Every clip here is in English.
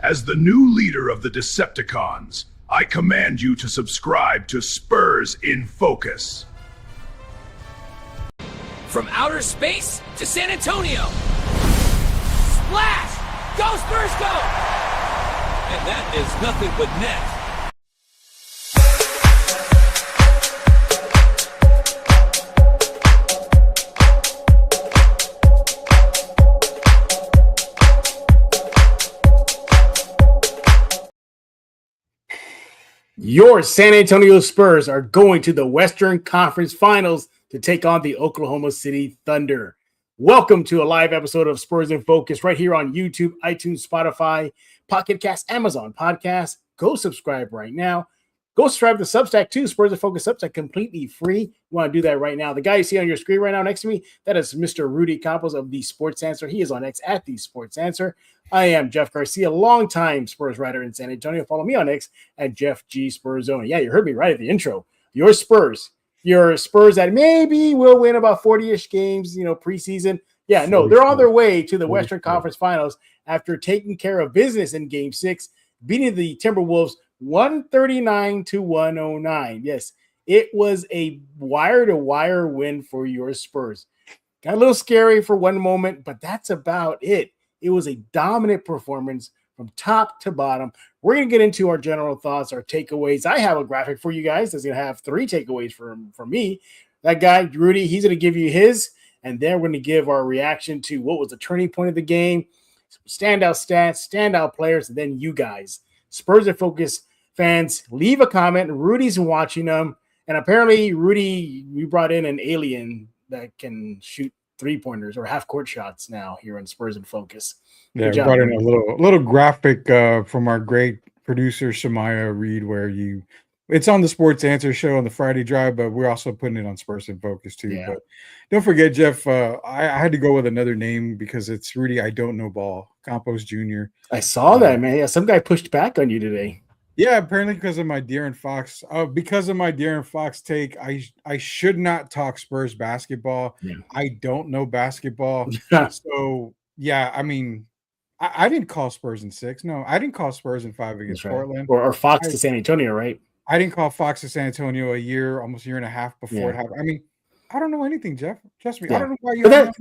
As the new leader of the Decepticons, I command you to subscribe to Spurs in Focus. From outer space to San Antonio. Splash! Go Spurs, go! And that is nothing but net. Your San Antonio Spurs are going to the Western Conference Finals to take on the Oklahoma City Thunder. Welcome to a live episode of Spurs in Focus right here on YouTube, iTunes, Spotify, Pocket Cast, Amazon Podcast. Go subscribe right now. Go subscribe to Substack too, Spurs in Focus Substack, completely free. You want to do that right now. The guy you see on your screen right now next to me, that is Mr. Rudy Campos of The Sports Answer. He is on X at The Sports Answer. I am Jeff Garcia, longtime Spurs writer in San Antonio. Follow me on X at Jeff G Spurs Zone. Yeah, you heard me right at the intro. Your Spurs that maybe will win about 40-ish games, preseason. Yeah, no, they're on their way to the Western Conference Finals after taking care of business in Game 6, beating the Timberwolves 139-109. Yes, it was a wire-to-wire win for your Spurs. Got a little scary for one moment, but that's about it. It was a dominant performance from top to bottom. We're going to get into our general thoughts, our takeaways. I have a graphic for you guys that's going to have 3 takeaways from me. That guy, Rudy, he's going to give you his, and then we're going to give our reaction to what was the turning point of the game, standout stats, standout players, and then you guys, Spurs in Focus fans, leave a comment. Rudy's watching them, and apparently, Rudy, we brought in an alien that can shoot 3-pointers or half-court shots now here on Spurs in Focus. Yeah, we brought in a little graphic from our great producer Shemaya Reed, where it's on the Sports Answer show on the Friday Drive, but we're also putting it on Spurs in Focus too. Yeah. But don't forget, Jeff, I had to go with another name because it's Rudy. I don't know ball. Campos Jr. I saw that, man. Yeah, some guy pushed back on you today. Yeah, apparently because of my De'Aaron Fox. Because of my De'Aaron Fox take, I should not talk Spurs basketball. Yeah. I don't know basketball. So, yeah, I mean, I didn't call Spurs in 6. No, I didn't call Spurs in 5 against Portland. Or Fox to San Antonio, right? I didn't call Fox to San Antonio almost a year and a half before it happened. I mean, I don't know anything, Jeff. Trust me. Yeah. I don't know why you. But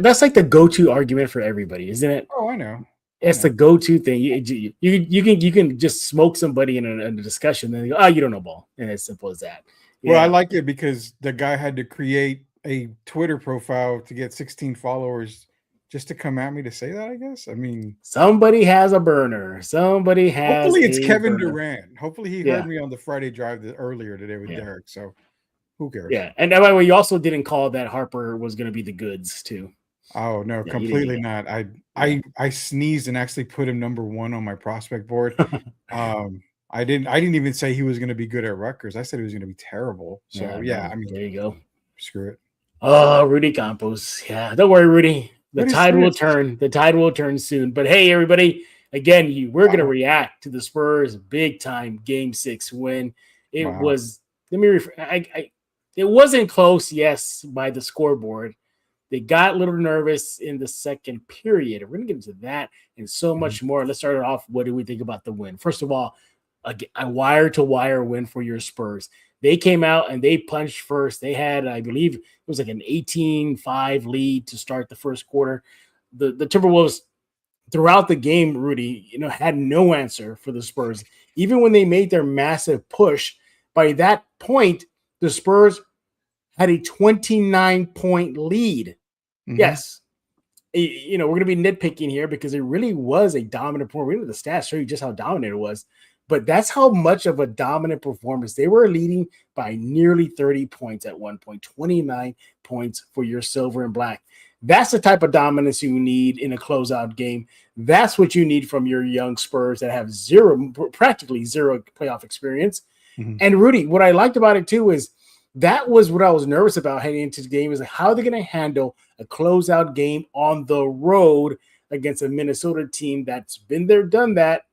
that's like the go-to argument for everybody, isn't it? Oh, I know. It's the go-to thing. You can just smoke somebody in a discussion, and they go, you don't know ball, and it's simple as that. Yeah. Well, I like it because the guy had to create a Twitter profile to get 16 followers just to come at me to say that. I guess. I mean, somebody has a burner. Somebody has. Hopefully, it's Kevin Durant. Hopefully, he heard me on the Friday Drive earlier today with Derek. So, who cares? Yeah, and by the way, you also didn't call that Harper was going to be the goods too. Oh no, completely not. I sneezed and actually put him number 1 on my prospect board. I didn't even say he was going to be good at Rutgers. I said he was going to be terrible. So I mean, there you go. Screw it. Oh, Rudy Campos. Yeah, don't worry, Rudy. The tide will turn. The tide will turn soon. But hey, everybody, again, we're going to react to the Spurs big time Game 6 win. It was. Let me. It wasn't close, yes, by the scoreboard. They got a little nervous in the second period. We're going to get into that and so much more. Let's start it off. What do we think about the win? First of all, a wire-to-wire win for your Spurs. They came out and they punched first. They had, I believe, it was like an 18-5 lead to start the first quarter. The Timberwolves, throughout the game, Rudy, had no answer for the Spurs. Even when they made their massive push, by that point, the Spurs had a 29-point lead. Mm-hmm. Yes. We're going to be nitpicking here because it really was a dominant performance. The stats show you just how dominant it was. But that's how much of a dominant performance. They were leading by nearly 30 points at one point, 29 points for your silver and black. That's the type of dominance you need in a closeout game. That's what you need from your young Spurs that have practically zero playoff experience. Mm-hmm. And Rudy, what I liked about it too is that was what I was nervous about heading into the game, is like, how are they going to handle a closeout game on the road against a Minnesota team that's been there, done that,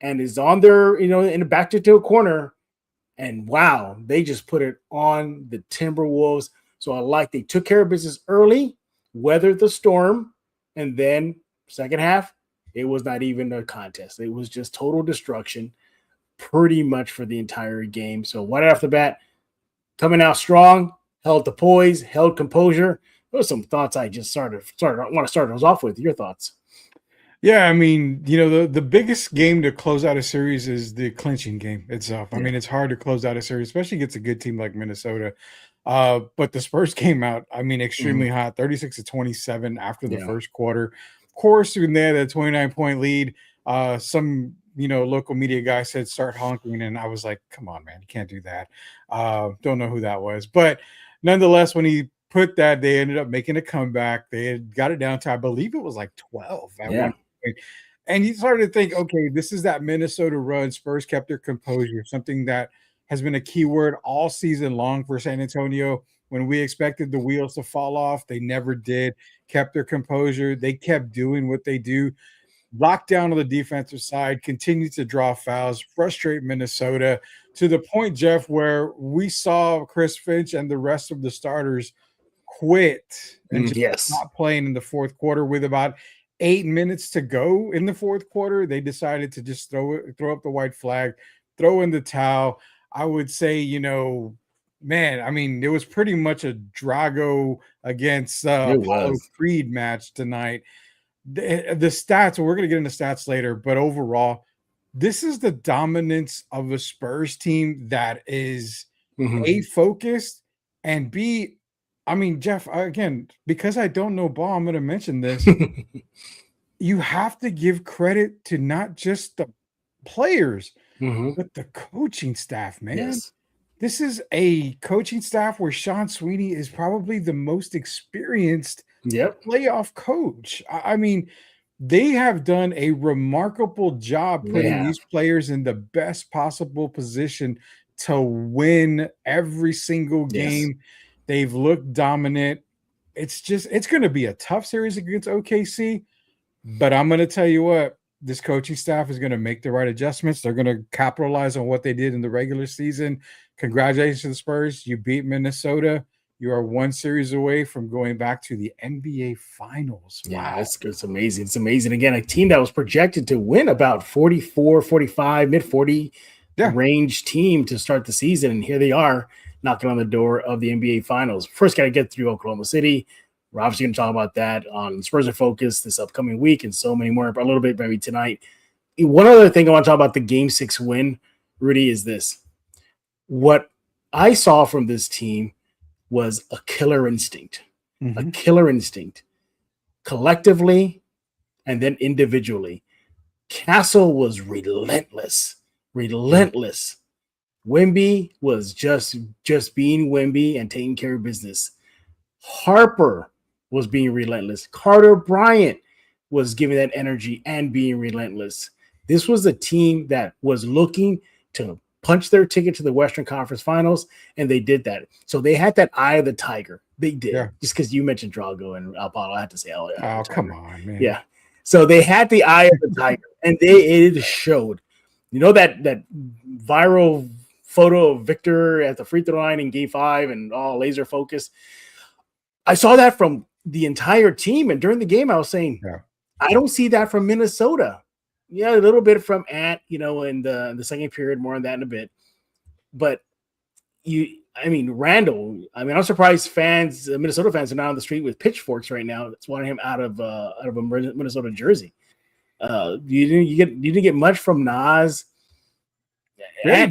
and is on their, in a back to a corner. And wow, they just put it on the Timberwolves. So they took care of business early, weathered the storm, and then second half, It was not even a contest. It was just total destruction pretty much for the entire game. So right off the bat, coming out strong, held the poise, held composure. Those are some thoughts I just I want to start those off with. Your thoughts? Yeah, I mean, the biggest game to close out a series is the clinching game itself. I mean, it's hard to close out a series, especially against a good team like Minnesota. But the Spurs came out, I mean, extremely hot, 36-27 after the first quarter. Of course, when they had a 29-point lead, some local media guy said start honking, and I was like, come on, man, you can't do that. Don't know who that was. But nonetheless, when he put that, they ended up making a comeback. They had got it down to, I believe it was like 12 at one point. And you started to think, okay, this is that Minnesota run. Spurs kept their composure, something that has been a key word all season long for San Antonio. When we expected the wheels to fall off, they never did. Kept their composure. They kept doing what they do. Locked down on the defensive side, continued to draw fouls, frustrate Minnesota to the point, Jeff, where we saw Chris Finch and the rest of the starters quit and just not playing in the fourth quarter. With about 8 minutes to go in the fourth quarter, they decided to just throw up the white flag, throw in the towel. I would say, man, I mean, it was pretty much a Drago against Apollo Creed match tonight. The stats, we're going to get into stats later, but overall, this is the dominance of a Spurs team that is A, focused, and B, I mean, Jeff, again, because I don't know ball, I'm going to mention this. You have to give credit to not just the players, but the coaching staff, man. Yes. This is a coaching staff where Sean Sweeney is probably the most experienced playoff coach. I mean, they have done a remarkable job putting these players in the best possible position to win every single game. They've looked dominant. It's going to be a tough series against OKC, but I'm going to tell you what, this coaching staff is going to make the right adjustments. They're going to capitalize on what they did in the regular season. Congratulations to the Spurs. You beat Minnesota. You are one series away from going back to the NBA Finals. Wow. Yeah, it's amazing. It's amazing. Again, a team that was projected to win about 44, 45, mid-40 range team to start the season, and here they are knocking on the door of the NBA Finals. First, got to get through Oklahoma City. We're obviously going to talk about that on Spurs in Focus this upcoming week and so many more, but a little bit maybe tonight. One other thing I want to talk about the Game 6 win, Rudy, is this. What I saw from this team was a killer instinct, collectively and then individually. Castle was relentless. Wemby was just being Wemby and taking care of business. Harper was being relentless. Carter Bryant was giving that energy and being relentless. This was a team that was looking to punch their ticket to the Western Conference Finals, and they did that. So they had that eye of the tiger. They did. Just because you mentioned Drago and Apollo, I had to say, oh, come on, man. Yeah. So they had the eye of the tiger, and it showed. You know that viral photo of Victor at the free throw line in Game 5 and all laser focus? I saw that from the entire team, and during the game, I was saying, I don't see that from Minnesota. Yeah, a little bit from Ant, in the second period, more on that in a bit. But Randall, I'm surprised Minnesota fans are now on the street with pitchforks right now. That's wanting him out of a Minnesota jersey. You didn't get much from Nas. Yeah,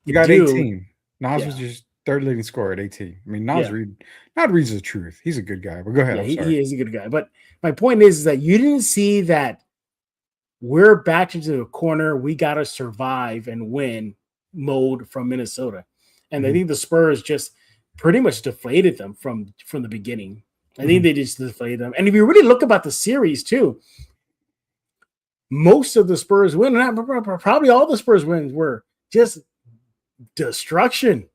you got 18. Nas was just third leading scorer at 18. I mean, Nas Reed's the truth. He's a good guy. But go ahead. He is a good guy. But my point is that you didn't see that we're backed into the corner. We got to survive and win mode from Minnesota. And I think the Spurs just pretty much deflated them from the beginning. I think they just deflated them. And if you really look about the series too, most of the Spurs win, probably all the Spurs wins were just destruction.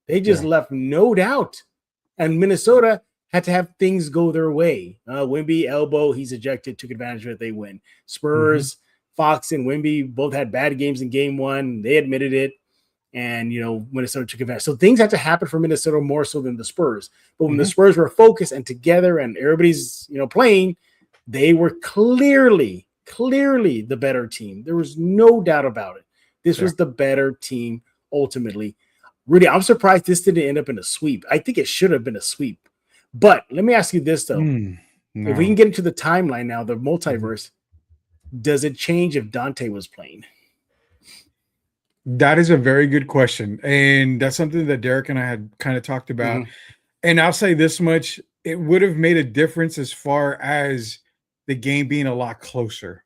They just left no doubt. And Minnesota had to have things go their way. Wemby, elbow, he's ejected, took advantage of it, they win. Spurs, Fox and Wemby both had bad games in Game 1. They admitted it. And, Minnesota took advantage. So things had to happen for Minnesota more so than the Spurs. But when the Spurs were focused and together and everybody's, playing, they were clearly clearly the better team. There was no doubt about it. This was the better team ultimately. Rudy, I'm surprised this didn't end up in a sweep. I think it should have been a sweep. But let me ask you this, though. No. If we can get into the timeline now, the multiverse, does it change if Dante was playing? That is a very good question. And that's something that Derek and I had kind of talked about. And I'll say this much, it would have made a difference as far as the game being a lot closer.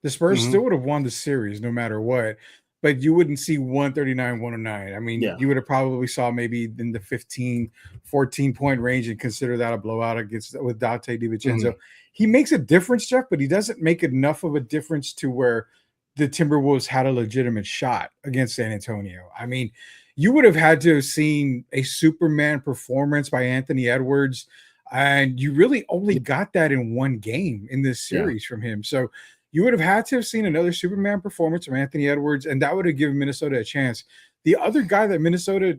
The Spurs still would have won the series no matter what, but you wouldn't see 139-109. I mean, you would have probably saw maybe in the 15, 14-point range and consider that a blowout with Dante DiVincenzo. He makes a difference, Jeff, but he doesn't make enough of a difference to where the Timberwolves had a legitimate shot against San Antonio. I mean, you would have had to have seen a Superman performance by Anthony Edwards, and you really only got that in one game in this series from him. So you would have had to have seen another Superman performance from Anthony Edwards, and that would have given Minnesota a chance. The other guy that Minnesota,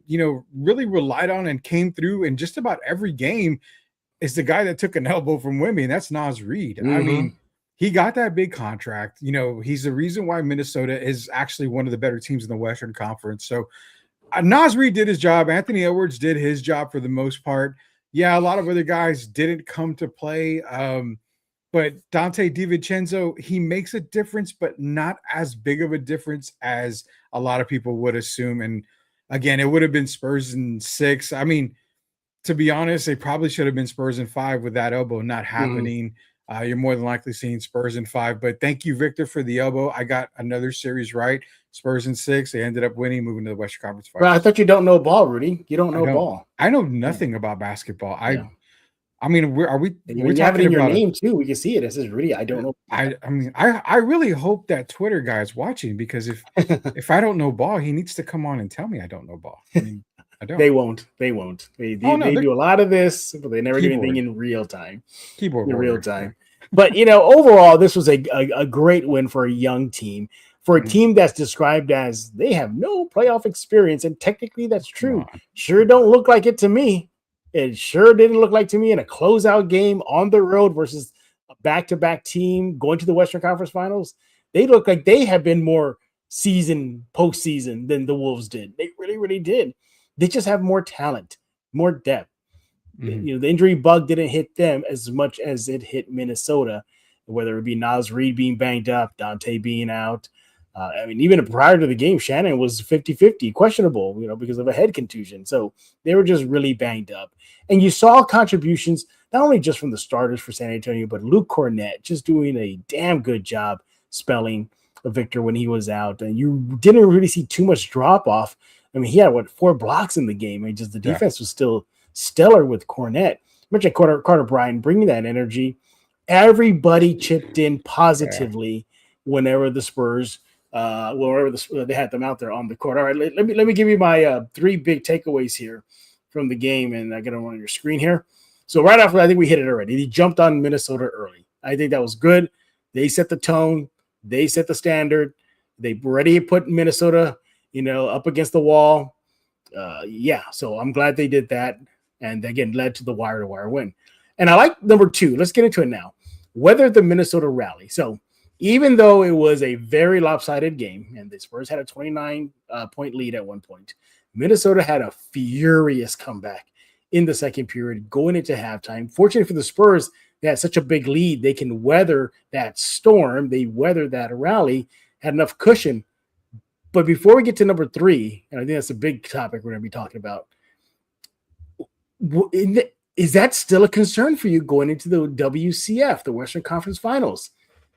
really relied on and came through in just about every game is the guy that took an elbow from Wemby, and that's Naz Reid. I mean, he got that big contract. He's the reason why Minnesota is actually one of the better teams in the Western Conference. So Naz Reid did his job. Anthony Edwards did his job for the most part. Yeah, a lot of other guys didn't come to play. But Dante DiVincenzo, he makes a difference, but not as big of a difference as a lot of people would assume. And again, it would have been Spurs in 6. I mean, to be honest, they probably should have been Spurs in 5 with that elbow not happening. You're more than likely seeing Spurs in 5. But thank you, Victor, for the elbow. I got another series right. Spurs in 6. They ended up winning, moving to the Western Conference Finals. Well, I thought you don't know ball, Rudy. You don't know ball. I know nothing about basketball. I mean, we have it in your name too. We can see it. It says Rudy. I don't know. I really hope that Twitter guy is watching, because if I don't know ball, he needs to come on and tell me I don't know ball. I mean, I don't. They won't. They do a lot of this, but they never do anything in real time. Real time. But overall, this was a great win for a young team, for a team that's described as they have no playoff experience, and technically that's true. Sure don't look like it to me. It sure didn't look like to me in a closeout game on the road versus a back-to-back team going to the Western Conference Finals. They look like they have been more postseason than the Wolves did. They really, really did. They just have more talent, more depth. The injury bug didn't hit them as much as it hit Minnesota, whether it be Naz Reid being banged up, Dante being out. Even prior to the game, Shannon was 50-50, questionable, because of a head contusion. So they were just really banged up. And you saw contributions, not only just from the starters for San Antonio, but Luke Cornett just doing a damn good job spelling Victor when he was out. And you didn't really see too much drop off. I mean, he had 4 blocks in the game. And just the defense was still stellar with Cornett. Mentioned Carter Bryant bringing that energy. Everybody chipped in positively whenever the Spurs they had them out there on the court. All right, let me give you my 3 big takeaways here from the game, and I get them on your screen here. So right after, I think we hit it already. He jumped on Minnesota early. I think that was good. They set the tone. They set the standard. They already put Minnesota, up against the wall. So I'm glad they did that, and again led to the wire-to-wire win. And I like number 2. Let's get into it now. Whether the Minnesota rally. So even though it was a very lopsided game, and the Spurs had a 29-point lead at one point, Minnesota had a furious comeback in the second period going into halftime. Fortunately for the Spurs, they had such a big lead. They can weather that storm. They weathered that rally, had enough cushion. But before we get to number 3, and I think that's a big topic we're going to be talking about, is that still a concern for you going into the WCF, the Western Conference Finals?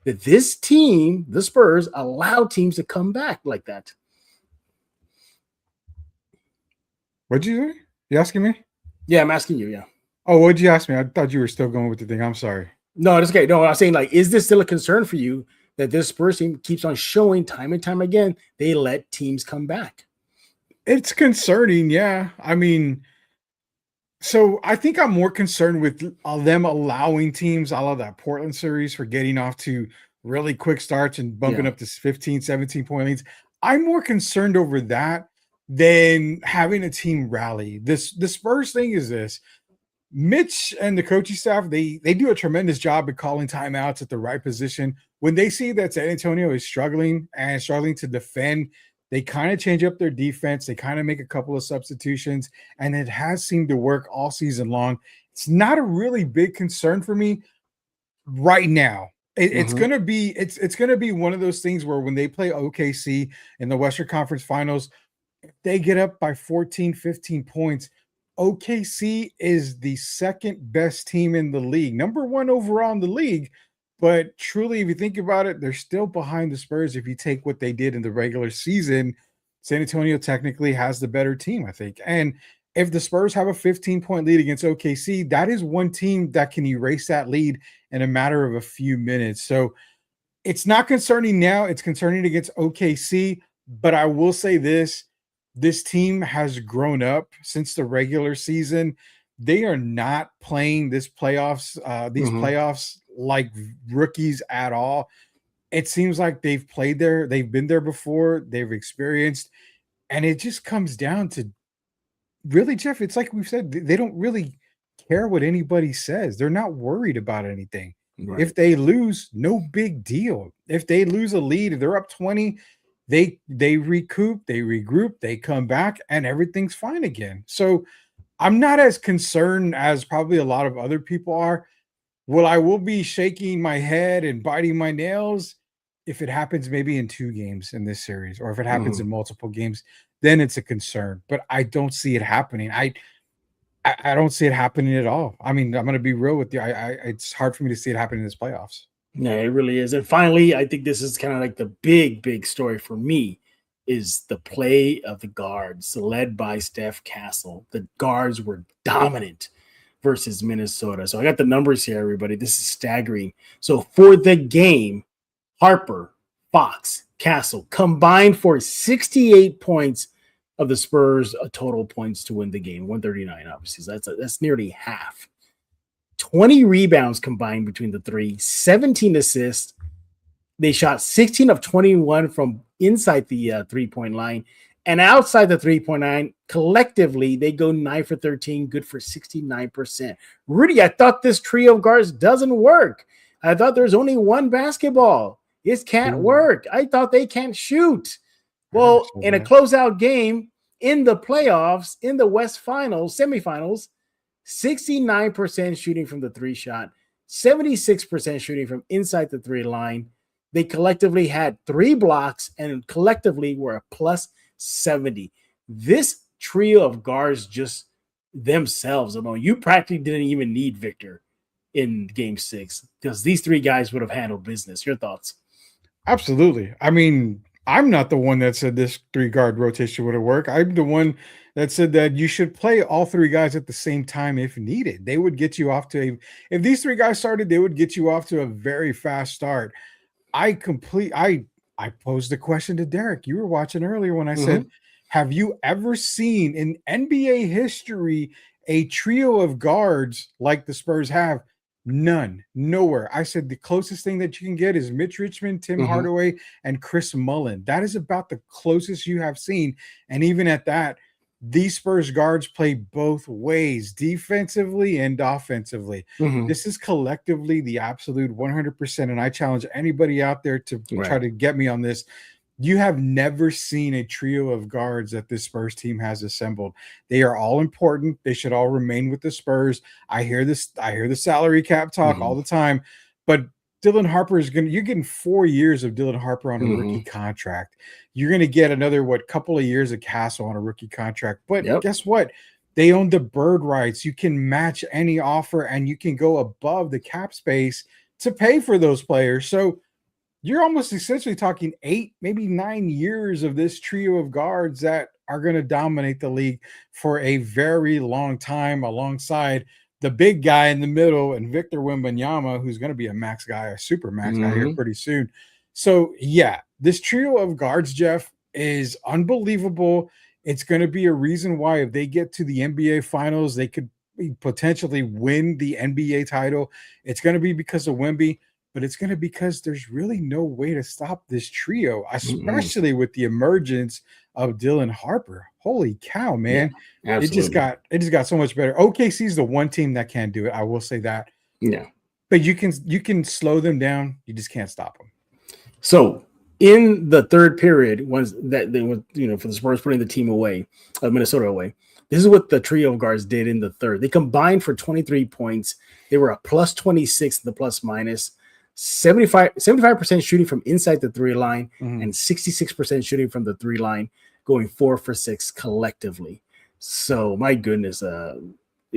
That this team, the Spurs, allow teams to come back like that? What'd you say? You asking me? Yeah, I'm asking you, yeah. Oh, what'd you ask me? I thought you were still going with the thing. I'm sorry. No, that's okay. No, I'm saying, is this still a concern for you that this Spurs team keeps on showing time and time again they let teams come back? It's concerning, yeah. I mean, so I think I'm more concerned with them allowing teams, I love that Portland series, for getting off to really quick starts and bumping up to 15, 17-point leads. I'm more concerned over that than having a team rally. The Spurs thing is this. Mitch and the coaching staff, they do a tremendous job at calling timeouts at the right position. When they see that San Antonio is struggling to defend, they kind of change up their defense. They kind of make a couple of substitutions, and it has seemed to work all season long. It's not a really big concern for me right now. It's gonna be one of those things where when they play OKC in the Western Conference Finals, if they get up by 14, 15 points. OKC is the second best team in the league, number one overall in the league. But truly, if you think about it, they're still behind the Spurs. If you take what they did in the regular season, San Antonio technically has the better team, I think. And if the Spurs have a 15-point lead against OKC, that is one team that can erase that lead in a matter of a few minutes. So it's not concerning now. It's concerning against OKC. But I will say this team has grown up since the regular season. They are not playing these playoffs like rookies at all. It seems like they've played there, they've been there before, they've experienced, and it just comes down to really, Jeff, it's like we've said, they don't really care what anybody says. They're not worried about anything. Right. If they lose, no big deal. If they lose a lead, if they're up 20, they recoup, they regroup, they come back, and everything's fine again. So I'm not as concerned as probably a lot of other people are. I will be shaking my head and biting my nails if it happens maybe in 2 games in this series, or if it happens in multiple games, then it's a concern. But I don't see it happening. I don't see it happening at all. I mean, I'm going to be real with you. It's hard for me to see it happening in this playoffs. No, it really is. And finally, I think this is kind of like the big story for me is the play of the guards led by Steph Castle. The guards were dominant versus Minnesota. So I got the numbers here, everybody. This is staggering. So for the game, Harper, Fox, Castle combined for 68 points of the Spurs, total points to win the game, 139, obviously. So that's nearly half. 20 rebounds combined between the three, 17 assists. They shot 16 of 21 from inside the three-point line. And outside the three-point line, collectively, they go 9 for 13, good for 69%. Rudy, I thought this trio of guards doesn't work. I thought there's only one basketball. It can't work. I thought they can't shoot. Well, in a closeout game, in the playoffs, in the West Finals, semifinals, 69% shooting from the three shot, 76% shooting from inside the three line. They collectively had 3 blocks and collectively were a plus 70. This trio of guards just themselves alone, you practically didn't even need Victor in game 6 because these 3 guys would have handled business. Your thoughts? Absolutely. I mean, I'm not the one that said this 3-guard rotation would have worked. I'm the one that said that you should play all 3 guys at the same time if needed. They would get you off to if these 3 guys started, they would get you off to a very fast start. I posed the question to Derek. You were watching earlier when I said, have you ever seen in NBA history a trio of guards like the Spurs have? None, nowhere. I said the closest thing that you can get is Mitch Richmond, Tim Hardaway, and Chris Mullin. That is about the closest you have seen. And even at that, these Spurs guards play both ways, defensively and offensively. This is collectively the absolute 100%. And I challenge anybody out there to try to get me on this. You have never seen a trio of guards that this Spurs team has assembled. They are all important. They should all remain with the Spurs. I hear this. I hear the salary cap talk all the time, but Dylan Harper you're getting 4 years of Dylan Harper on a rookie contract. You're going to get another, couple of years of Castle on a rookie contract. But guess what? They own the bird rights. You can match any offer and you can go above the cap space to pay for those players. So you're almost essentially talking 8, maybe 9 years of this trio of guards that are going to dominate the league for a very long time alongside the big guy in the middle and Victor Wembanyama, who's going to be a max guy, a super max guy here pretty soon. So, yeah, this trio of guards, Jeff, is unbelievable. It's going to be a reason why if they get to the NBA Finals, they could potentially win the NBA title. It's going to be because of Wemby. But it's going to be because there's really no way to stop this trio, especially with the emergence of Dylan Harper. Holy cow, man. Yeah, it just got so much better. OKC is the one team that can't do it. I will say that. Yeah. But you can slow them down. You just can't stop them. So in the third period, was that they were, for the Spurs putting the team away, Minnesota away. This is what the trio of guards did in the third. They combined for 23 points. They were a plus 26 in the plus minus, 75% shooting from inside the three line, and 66% shooting from the three line, going 4 for 6 collectively. So my goodness,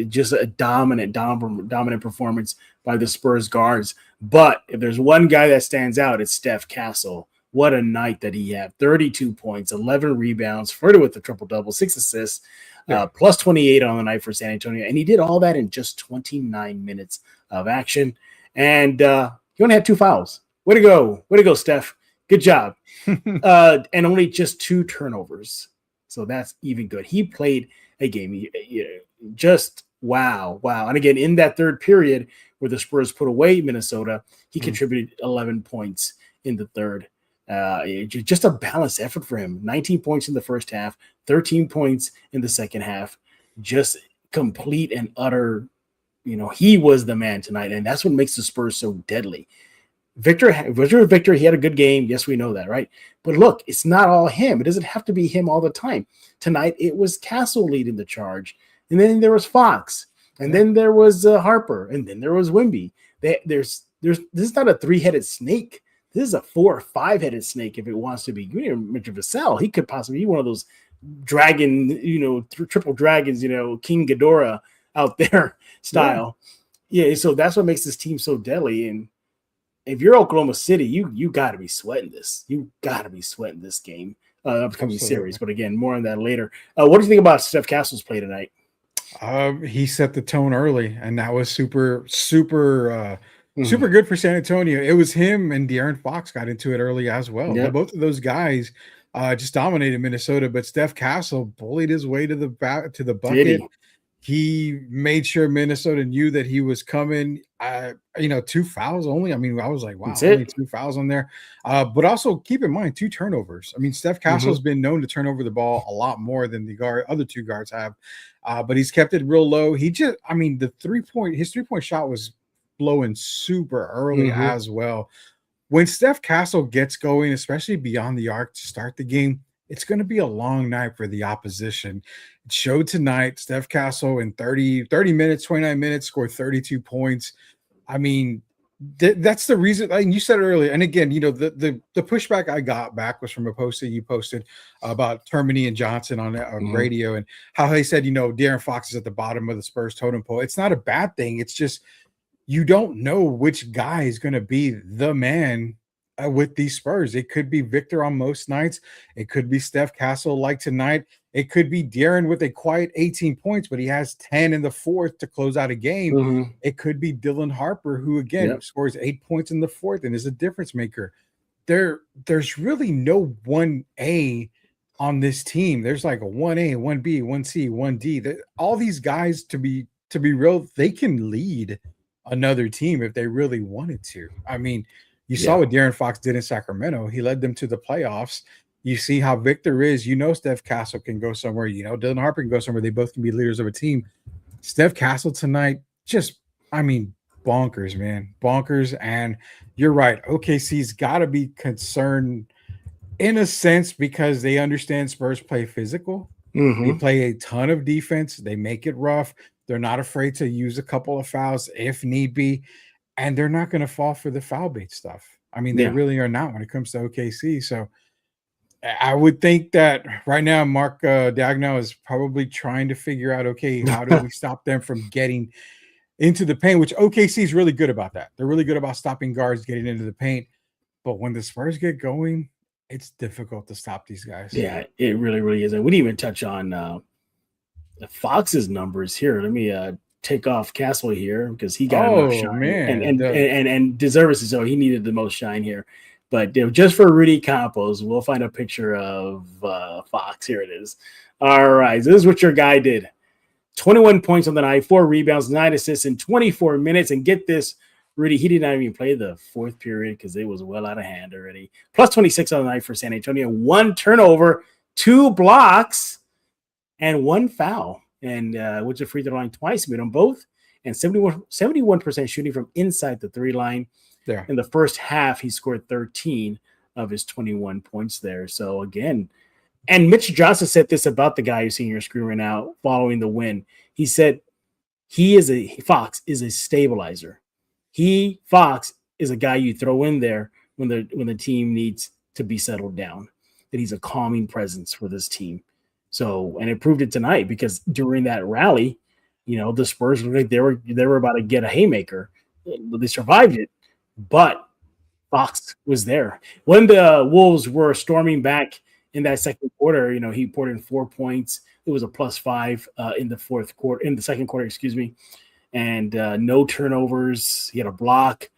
just a dominant performance by the Spurs guards. But if there's one guy that stands out, it's Steph Castle. What a night that he had. 32 points, 11 rebounds, flirted with the triple-double, 6 assists, plus 28 on the night for San Antonio. And he did all that in just 29 minutes of action. And he only had 2 fouls. Way to go, Steph. Good job. And only just 2 turnovers. So that's even good. He played a game. Just wow. And again, in that third period where the Spurs put away Minnesota, he contributed 11 points in the third. Just a balanced effort for him. 19 points in the first half, 13 points in the second half. Just complete and utter, he was the man tonight. And that's what makes the Spurs so deadly. Victor, he had a good game. Yes, we know that, right? But look, it's not all him. It doesn't have to be him all the time. Tonight, it was Castle leading the charge. And then there was Fox. And then there was Harper. And then there was Wemby. This is not a 3-headed snake. This is a 4 or 5-headed snake if it wants to be. You didn't mention Vassell. He could possibly be one of those dragon, triple dragons, King Ghidorah out there style. Yeah, so that's what makes this team so deadly. And if you're Oklahoma City, you got to be sweating this. You got to be sweating this game, upcoming series. But again, more on that later. What do you think about Steph Castle's play tonight? He set the tone early, and that was super good for San Antonio. It was him and De'Aaron Fox got into it early as well. Yep. Both of those guys just dominated Minnesota, but Steph Castle bullied his way to the bucket. He made sure Minnesota knew that he was coming. 2 fouls only. I mean, I was like, wow, only 2 fouls on there. But also keep in mind 2 turnovers. I mean, Steph Castle's been known to turn over the ball a lot more than the other 2 guards have. But he's kept it real low. His 3-point shot was blowing super early as well. When Steph Castle gets going, especially beyond the arc to start the game, it's going to be a long night for the opposition. It showed tonight. Steph Castle in 30 minutes, 29 minutes, scored 32 points. I mean, that's the reason. You said it earlier. And again, the pushback I got back was from a post that you posted about Termini and Johnson on radio and how they said, De'Aaron Fox is at the bottom of the Spurs totem pole. It's not a bad thing. It's just you don't know which guy is going to be the man with these Spurs. It could be Victor on most nights. It could be Steph Castle like tonight. It could be De'Aaron with a quiet 18 points, but he has 10 in the fourth to close out a game. It could be Dylan Harper, who again scores 8 points in the fourth and is a difference maker. There's really no 1A on this team. There's like a 1A, 1B, 1C, 1D. All these guys, to be real, they can lead another team if they really wanted to. I mean, you saw what De'Aaron Fox did in Sacramento. He led them to the playoffs. You see how Victor is. Steph Castle can go somewhere. Dylan Harper can go somewhere. They both can be leaders of a team. Steph Castle tonight, bonkers, man. Bonkers. And you're right. OKC's got to be concerned in a sense because they understand Spurs play physical. They play a ton of defense. They make it rough. They're not afraid to use a couple of fouls if need be. And they're not going to fall for the foul bait stuff. I mean, they really are not when it comes to OKC. So I would think that right now, Mark Dagnall is probably trying to figure out, okay, how do we stop them from getting into the paint, which OKC is really good about that. They're really good about stopping guards getting into the paint. But when the Spurs get going, it's difficult to stop these guys. Yeah, it really, really is. And we didn't even touch on Fox's numbers here. Let me take off Castle here because he got enough shine and deserves it. So he needed the most shine here. But just for Rudy Campos, we'll find a picture of Fox. Here it is. All right. So this is what your guy did. 21 points on the night, 4 rebounds, 9 assists in 24 minutes. And get this, Rudy, he did not even play the fourth period because it was well out of hand already. Plus 26 on the night for San Antonio. 1 turnover. 2 blocks, and 1 foul. And went to the free throw line twice, made them both. And 71% shooting from inside the 3 line. Yeah. In the first half, he scored 13 of his 21 points there. So again, and Mitch Johnson said this about the guy you're seeing your screen right now following the win. He said Fox is a stabilizer. Fox is a guy you throw in there when the team needs to be settled down. That he's a calming presence for this team. So, and it proved it tonight because during that rally, the Spurs looked like they were about to get a haymaker. They survived it, but Fox was there. When the Wolves were storming back in that second quarter, he poured in 4 points. It was a +5 in the second quarter, excuse me, and no turnovers. He had a block,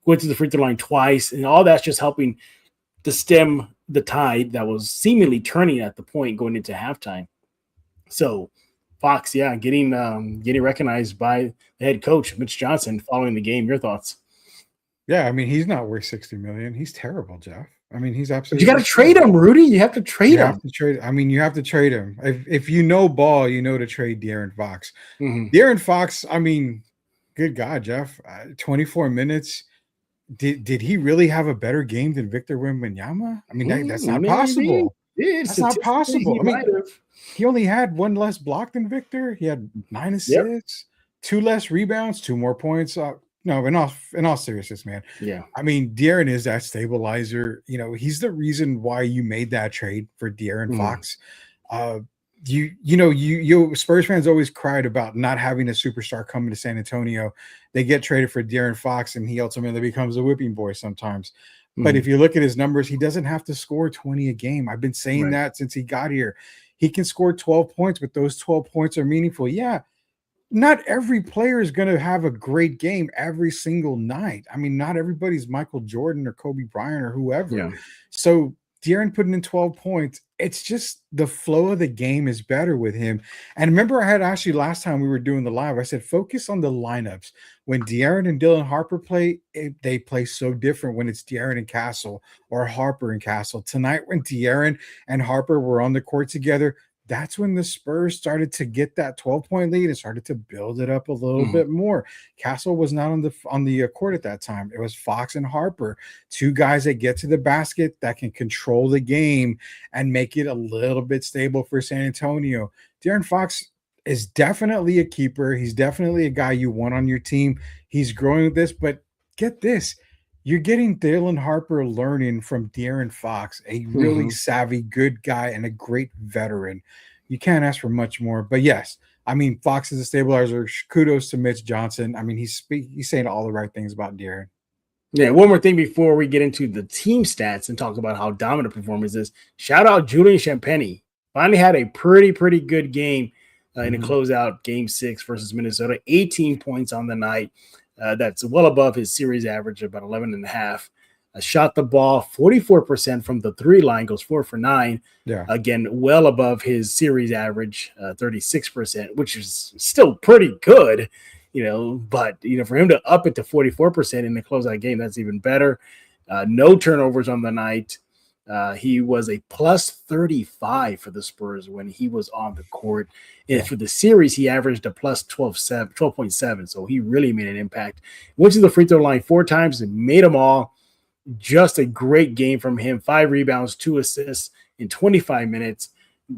went to the free throw line twice, and all that's just helping to stem the tide that was seemingly turning at the point going into halftime. So Fox, getting recognized by the head coach, Mitch Johnson, following the game. Your thoughts? Yeah, I mean, he's not worth $60 million. He's terrible, Jeff. I mean, he's absolutely. But you got to trade him, Rudy. You have to trade him. You have to trade him. If you know ball, you know to trade De'Aaron Fox. Mm-hmm. De'Aaron Fox, I mean, good God, Jeff, 24 minutes. Did he really have a better game than Victor Wembanyama? I mean, that's not possible. That's not possible. I mean, he only had 1 less block than Victor. He had 9 assists, 2 less rebounds, 2 more points. No, in all seriousness, man. Yeah. I mean, De'Aaron is that stabilizer. He's the reason why you made that trade for De'Aaron Fox. You Spurs fans always cried about not having a superstar coming to San Antonio. They get traded for De'Aaron Fox, and he ultimately becomes a whipping boy sometimes. But if you look at his numbers, he doesn't have to score 20 a game. I've been saying that since he got here. He can score 12 points, but those 12 points are meaningful. Yeah, not every player is going to have a great game every single night. I mean, not everybody's Michael Jordan or Kobe Bryant or whoever. Yeah. So De'Aaron putting in 12 points, it's just the flow of the game is better with him. And remember, I had asked you last time we were doing the live, I said, focus on the lineups. When De'Aaron and Dylan Harper play, they play so different when it's De'Aaron and Castle or Harper and Castle. Tonight, when De'Aaron and Harper were on the court together, that's when the Spurs started to get that 12-point lead and started to build it up a little bit more. Castle was not on the court at that time. It was Fox and Harper, 2 guys that get to the basket that can control the game and make it a little bit stable for San Antonio. De'Aaron Fox is definitely a keeper. He's definitely a guy you want on your team. He's growing with this, but get this. You're getting Dylan Harper learning from De'Aaron Fox, a really savvy, good guy, and a great veteran. You can't ask for much more. But yes, I mean, Fox is a stabilizer. Kudos to Mitch Johnson. I mean, he's saying all the right things about De'Aaron. Yeah, one more thing before we get into the team stats and talk about how dominant performance is. Shout out Julian Champagnie. Finally had a pretty good game in a closeout Game 6 versus Minnesota. 18 points on the night. That's well above his series average of about 11.5. Shot the ball 44% from the 3 line, goes 4 for 9. Yeah. Again, well above his series average, 36%, which is still pretty good, but, for him to up it to 44% in the closeout game, that's even better. No turnovers on the night. He was a +35 for the Spurs when he was on the court. And for the series, he averaged a +12.7. So he really made an impact. Went to the free throw line 4 times and made them all. Just a great game from him. 5 rebounds, 2 assists in 25 minutes.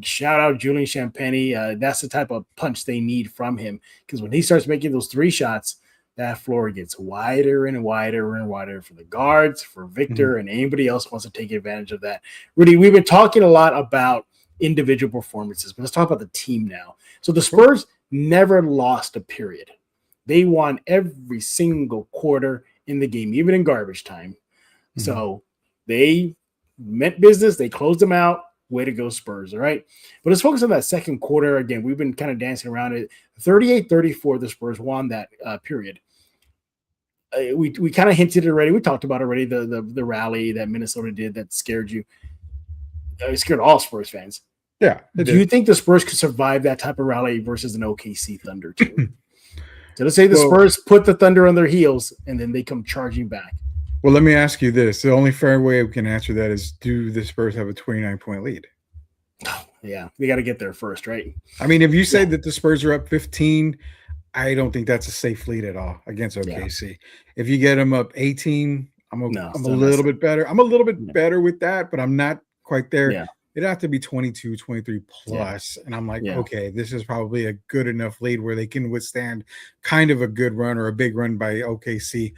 Shout out Julian Champagnie. That's the type of punch they need from him. Because when he starts making those 3 shots, that floor gets wider and wider and wider for the guards, for Victor, and anybody else who wants to take advantage of that. Rudy, we've been talking a lot about individual performances, but let's talk about the team now. So the Spurs never lost a period. They won every single quarter in the game, even in garbage time. So they meant business. They closed them out. Way to go, Spurs, all right? But let's focus on that second quarter. Again, we've been kind of dancing around it. 38-34, the Spurs won that period. We kind of hinted it already. We talked about already the rally that Minnesota did that scared you. It scared all Spurs fans. Yeah. Do you think the Spurs could survive that type of rally versus an OKC Thunder team? So let's say the Spurs put the Thunder on their heels and then they come charging back. Well, let me ask you this. The only fair way we can answer that is, do the Spurs have a 29-point lead? Yeah, they got to get there first, right? I mean, if you say that the Spurs are up 15, I don't think that's a safe lead at all against OKC. Yeah. If you get them up 18, I'm a Still little bit better. I'm a little bit Yeah. better with that, but I'm not quite there. Yeah. It'd have to be 22, 23 plus. And I'm like, Yeah. okay, this is probably a good enough lead where they can withstand kind of a good run or a big run by OKC.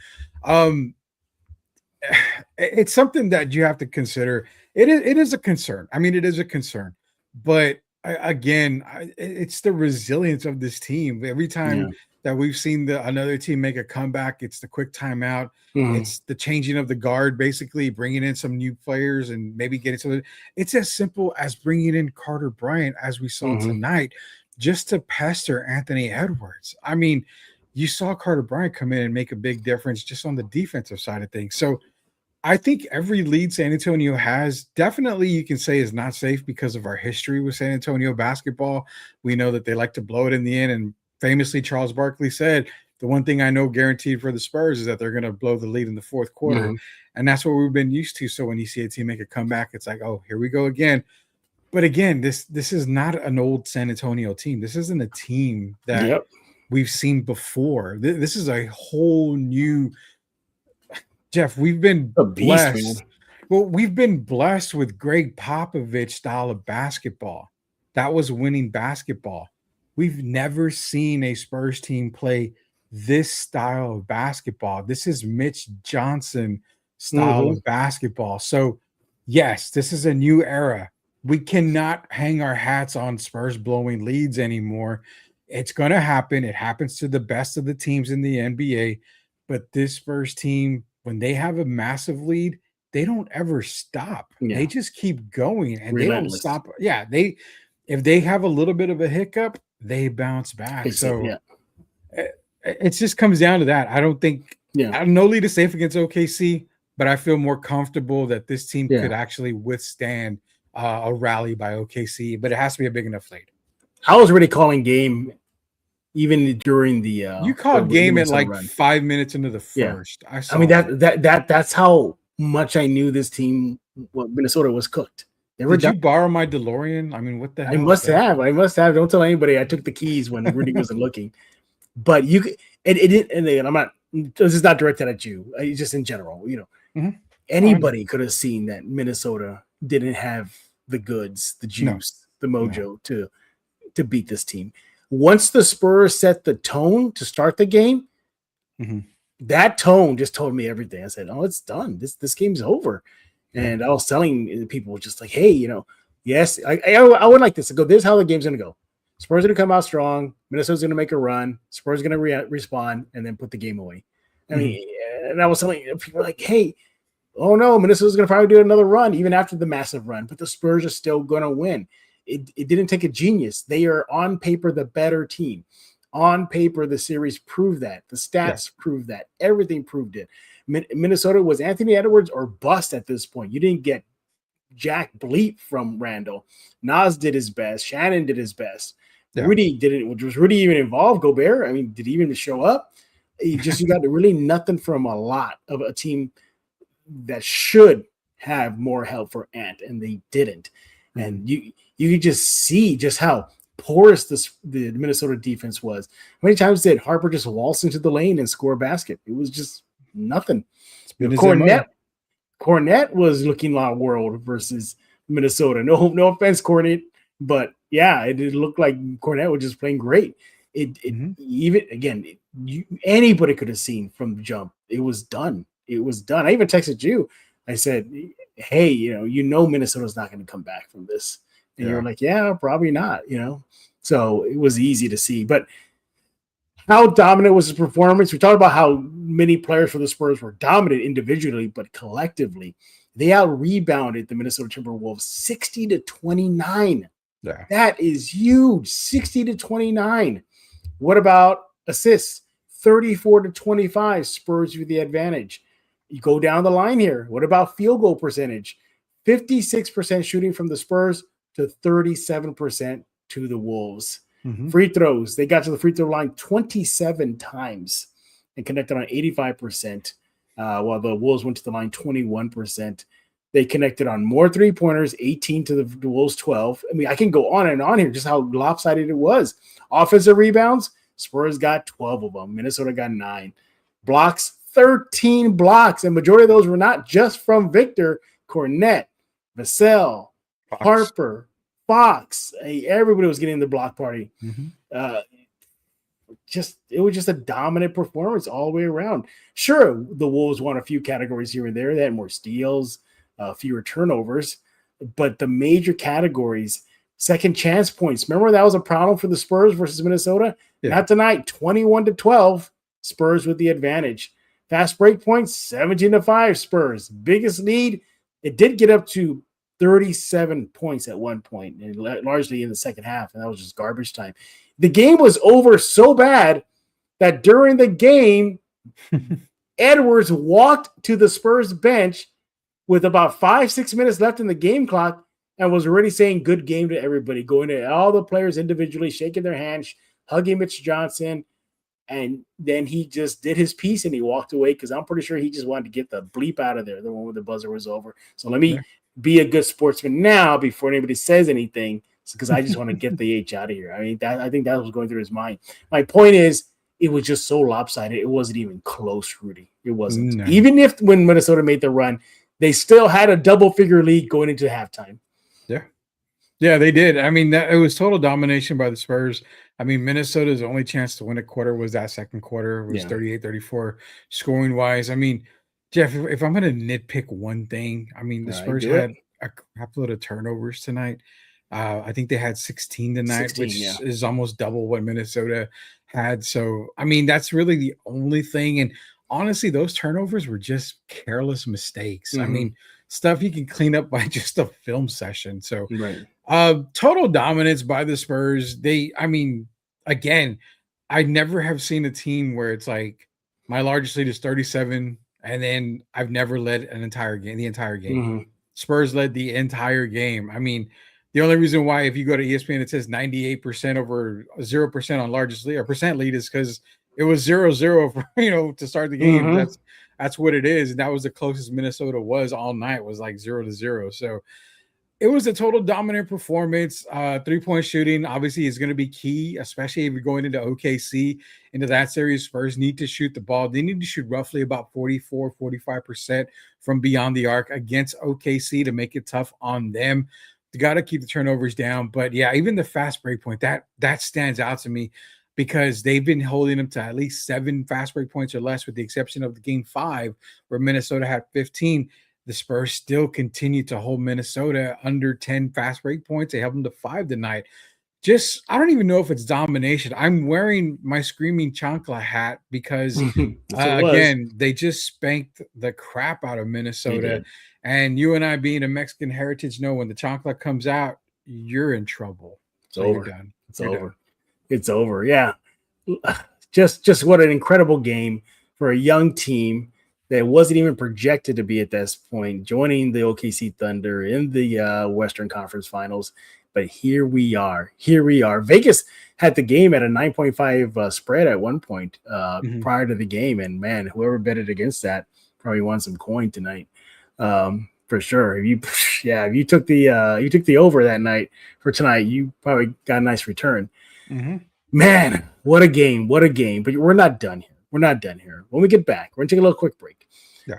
It's something that you have to consider. It is a concern. I mean, it is a concern, but it's the resilience of this team. Every time that we've seen another team make a comeback, it's the quick timeout. It's the changing of the guard, basically bringing in some new players and maybe getting some. It's as simple as bringing in Carter Bryant, as we saw tonight, just to pester Anthony Edwards. I mean, you saw Carter Bryant come in and make a big difference just on the defensive side of things. So I think every lead San Antonio has, definitely you can say, is not safe because of our history with San Antonio basketball. We know that they like to blow it in the end. And famously, Charles Barkley said, the one thing I know guaranteed for the Spurs is that they're going to blow the lead in the fourth quarter. And that's what we've been used to. So when you see a team make a comeback, it's like, oh, here we go again. But again, this is not an old San Antonio team. This isn't a team that we've seen before. This is a whole new – Jeff, we've been blessed. Well, we've been blessed with Greg Popovich style of basketball. That was winning basketball. We've never seen a Spurs team play this style of basketball. This is Mitch Johnson style of basketball. So, yes, this is a new era. We cannot hang our hats on Spurs blowing leads anymore. It's going to happen. It happens to the best of the teams in the NBA. But this Spurs team, when they have a massive lead, they don't ever stop. They just keep going and they don't stop. Yeah, if they have a little bit of a hiccup, they bounce back. It just comes down to that. I don't think no lead is safe against OKC, but I feel more comfortable that this team could actually withstand a rally by OKC, but it has to be a big enough lead. I was already calling game even during the you called game at like 5 minutes into the first. I mean that's how much I knew this team, Minnesota, was cooked. Did you borrow my DeLorean? I mean, what the hell? I must have. Don't tell anybody. I took the keys when Rudy wasn't looking. But you could, and I'm not. This is not directed at you. Just in general, anybody could have seen that Minnesota didn't have the goods, the juice, the mojo to beat this team. Once the Spurs set the tone to start the game, that tone just told me everything. I said, "Oh, it's done. This game's over." And I was telling people just like, "Hey, yes, I would like this to go. This is how the game's going to go. Spurs are going to come out strong. Minnesota's going to make a run. Spurs are going to respond and then put the game away." I mean, and I was telling people like, "Hey, oh no, Minnesota's going to probably do another run even after the massive run, but the Spurs are still going to win." It didn't take a genius. They are on paper the better team. On paper, the series proved that. The stats proved that. Everything proved it. Minnesota was Anthony Edwards or bust at this point. You didn't get jack bleep from Randall. Nas did his best. Shannon did his best. Rudy didn't. Was Rudy even involved? Gobert? I mean, did he even show up? You got really nothing from a lot of a team that should have more help for Ant, and they didn't. And you could just see just how porous the Minnesota defense was. How many times did Harper just waltz into the lane and score a basket? It was just nothing. Cornette was looking like world versus Minnesota. No offense, Cornette, but yeah, it looked like Cornette was just playing great. Even again, anybody could have seen from the jump. It was done. It was done. I even texted you. I said, "Hey, Minnesota's not going to come back from this." And you're like, "Yeah, probably not." So it was easy to see. But how dominant was his performance? We talked about how many players for the Spurs were dominant individually, but collectively, they out-rebounded the Minnesota Timberwolves 60-29. Yeah. That is huge. 60-29. What about assists? 34-25. Spurs with the advantage. You go down the line here. What about field goal percentage? 56% shooting from the Spurs to 37% to the Wolves. Free throws. They got to the free throw line 27 times and connected on 85%, while the Wolves went to the line 21%. They connected on more three-pointers, 18 to the Wolves 12. I mean, I can go on and on here, just how lopsided it was. Offensive rebounds, Spurs got 12 of them. Minnesota got 9. Blocks, 13 blocks. And majority of those were not just from Victor, Cornette, Vassell, Harper, Fox. Everybody was getting the block party. It was just a dominant performance all the way around. Sure, the Wolves won a few categories here and there. They had more steals, fewer turnovers, but the major categories, second chance points. Remember that was a problem for the Spurs versus Minnesota? Yeah. Not tonight, 21-12, Spurs with the advantage. Fast break points, 17-5 Spurs. Biggest lead, it did get up to 37 points at one point, and largely in the second half, and that was just garbage time. The game was over so bad that during the game, Edwards walked to the Spurs bench with about 5-6 minutes left in the game clock and was already saying good game to everybody, going to all the players individually, shaking their hands, hugging Mitch Johnson. And then he just did his piece and he walked away because I'm pretty sure he just wanted to get the bleep out of there, the one where the buzzer was over. So let me be a good sportsman now before anybody says anything, because I just want to get the H out of here. I mean, I think that was going through his mind. My point is, it was just so lopsided. It wasn't even close, Rudy. It wasn't. No. Even if when Minnesota made the run, they still had a double-figure lead going into halftime. Yeah, they did. I mean, it was total domination by the Spurs. I mean, Minnesota's only chance to win a quarter was that second quarter. It was 38-34 scoring-wise. I mean, Jeff, if I'm going to nitpick one thing, I mean, the Spurs had a couple of turnovers tonight. I think they had 16 tonight, which is almost double what Minnesota had. So, I mean, that's really the only thing. And honestly, those turnovers were just careless mistakes. I mean, stuff you can clean up by just a film session. So, total dominance by the Spurs. I mean, again, I never have seen a team where it's like my largest lead is 37, and then I've never led the entire game. Spurs led the entire game. I mean, the only reason why, if you go to ESPN, it says 98% over 0% on largest lead or percent lead is because it was 0-0 for, to start the game. That's what it is. And that was the closest Minnesota was all night, was like 0-0. So it was a total dominant performance. 3-point shooting obviously is going to be key, especially if you're going into OKC, into that series. Spurs need to shoot the ball. They need to shoot roughly about 44-45% from beyond the arc against OKC to make it tough on them. You got to keep the turnovers down. But yeah, even the fast break point, that stands out to me, because they've been holding them to at least 7 fast break points or less, with the exception of the game 5 where Minnesota had 15. The Spurs still continue to hold Minnesota under 10 fast break points. They held them to 5 tonight. I don't even know if it's domination. I'm wearing my Screaming Chancla hat because, again, they just spanked the crap out of Minnesota. And you and I, being a Mexican heritage, know when the chancla comes out, you're in trouble. It's over. You're done. It's over. Yeah. Just what an incredible game for a young team that wasn't even projected to be at this point, joining the OKC Thunder in the Western Conference Finals. But here we are. Vegas had the game at a 9.5 spread at one point prior to the game. And, man, whoever betted against that probably won some coin tonight. For sure. If you took the over that night for tonight, you probably got a nice return. Man, what a game. But we're not done here. When we get back, we're going to take a little quick break.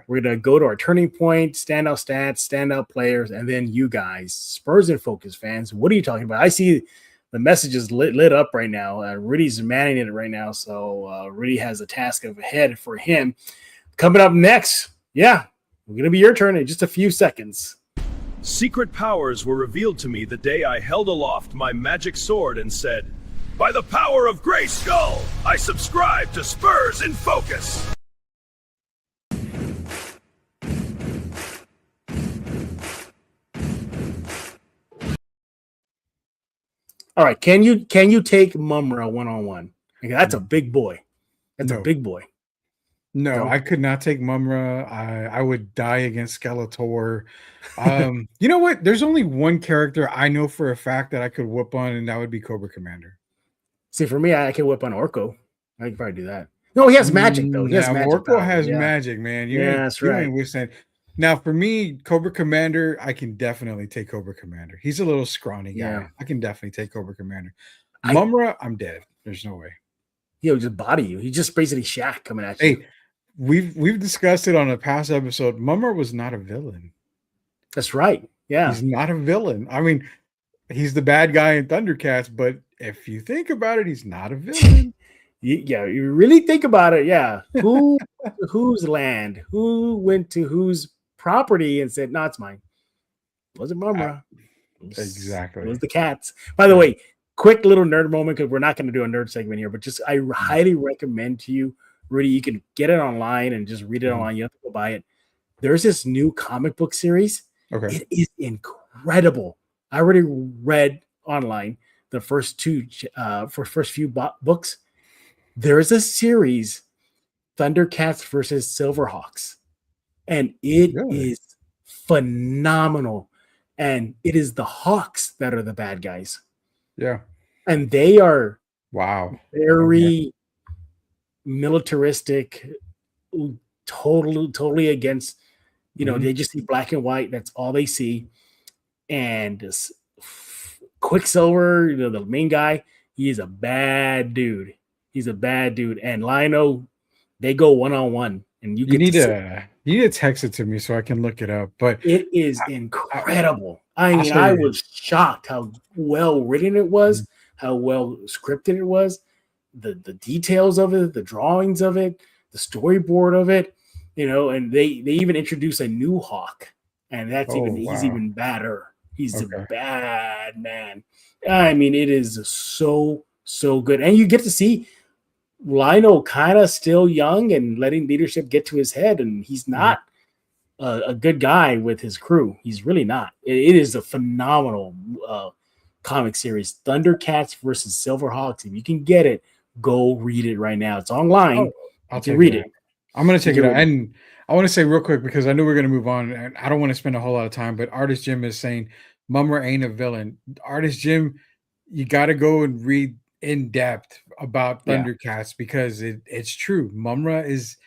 We're going to go to our turning point, standout stats, standout players, and then you guys, Spurs in Focus fans, what are you talking about? I see the messages lit up right now. Rudy's manning it right now, so Rudy has a task ahead for him. Coming up next, we're going to be your turn in just a few seconds. Secret powers were revealed to me the day I held aloft my magic sword and said, "By the power of Grey Skull, I subscribe to Spurs in Focus." All right, can you take Mumra one-on-one? That's a big boy. A big boy. No, I could not take Mumra. I would die against Skeletor. You know what? There's only one character I know for a fact that I could whoop on, and that would be Cobra Commander. See, for me, I can whip on Orko. I can probably do that. No, he has magic, though. He has magic Orko has magic, man. That's right. You Now, for me, Cobra Commander, I can definitely take Cobra Commander. He's a little scrawny guy. Yeah. I can definitely take Cobra Commander. I- Mumra, I'm dead. There's no way. He'll just body you. He's just basically Shaq coming at you. Hey, we've discussed it on a past episode. Mumra was not a villain. That's right. Yeah. He's not a villain. I mean, he's the bad guy in Thundercats, but if you think about it, he's not a villain. Yeah, you really think about it. Yeah. Whose land? Who went to whose property and said, no, it's mine? It wasn't Mumra. Exactly. It was the cats. By the way, quick little nerd moment, because we're not going to do a nerd segment here, but just I highly recommend to you, Rudy, you can get it online and just read it online. You don't have to go buy it. There's this new comic book series. Okay. It is incredible. I already read online the first few books. There is a series, Thundercats versus Silverhawks, and it is phenomenal. And it is the Hawks that are the bad guys. Yeah. And they are very militaristic, totally against, they just see black and white. That's all they see. And this Quicksilver, the main guy, he is a bad dude. He's a bad dude. And Lionel, they go one-on-one. And you need to text it to me so I can look it up. But it is incredible. I mean, I was shocked how well written it was, how well scripted it was, the details of it, the drawings of it, the storyboard of it, and they even introduce a new Hawk, and that's he's even badder. He's a bad man. I mean, it is so good. And you get to see Lionel kind of still young and letting leadership get to his head, and he's not a good guy with his crew. He's really not. It is a phenomenal comic series, Thundercats versus Silverhawks. If you can get it, go read it right now. It's online. I'll read it. I'm going to check it out. And I want to say real quick, because I know we're going to move on, and I don't want to spend a whole lot of time, but Artist Jim is saying Mumra ain't a villain. Artist Jim, you got to go and read in depth about Thundercats because it's true. Mumra's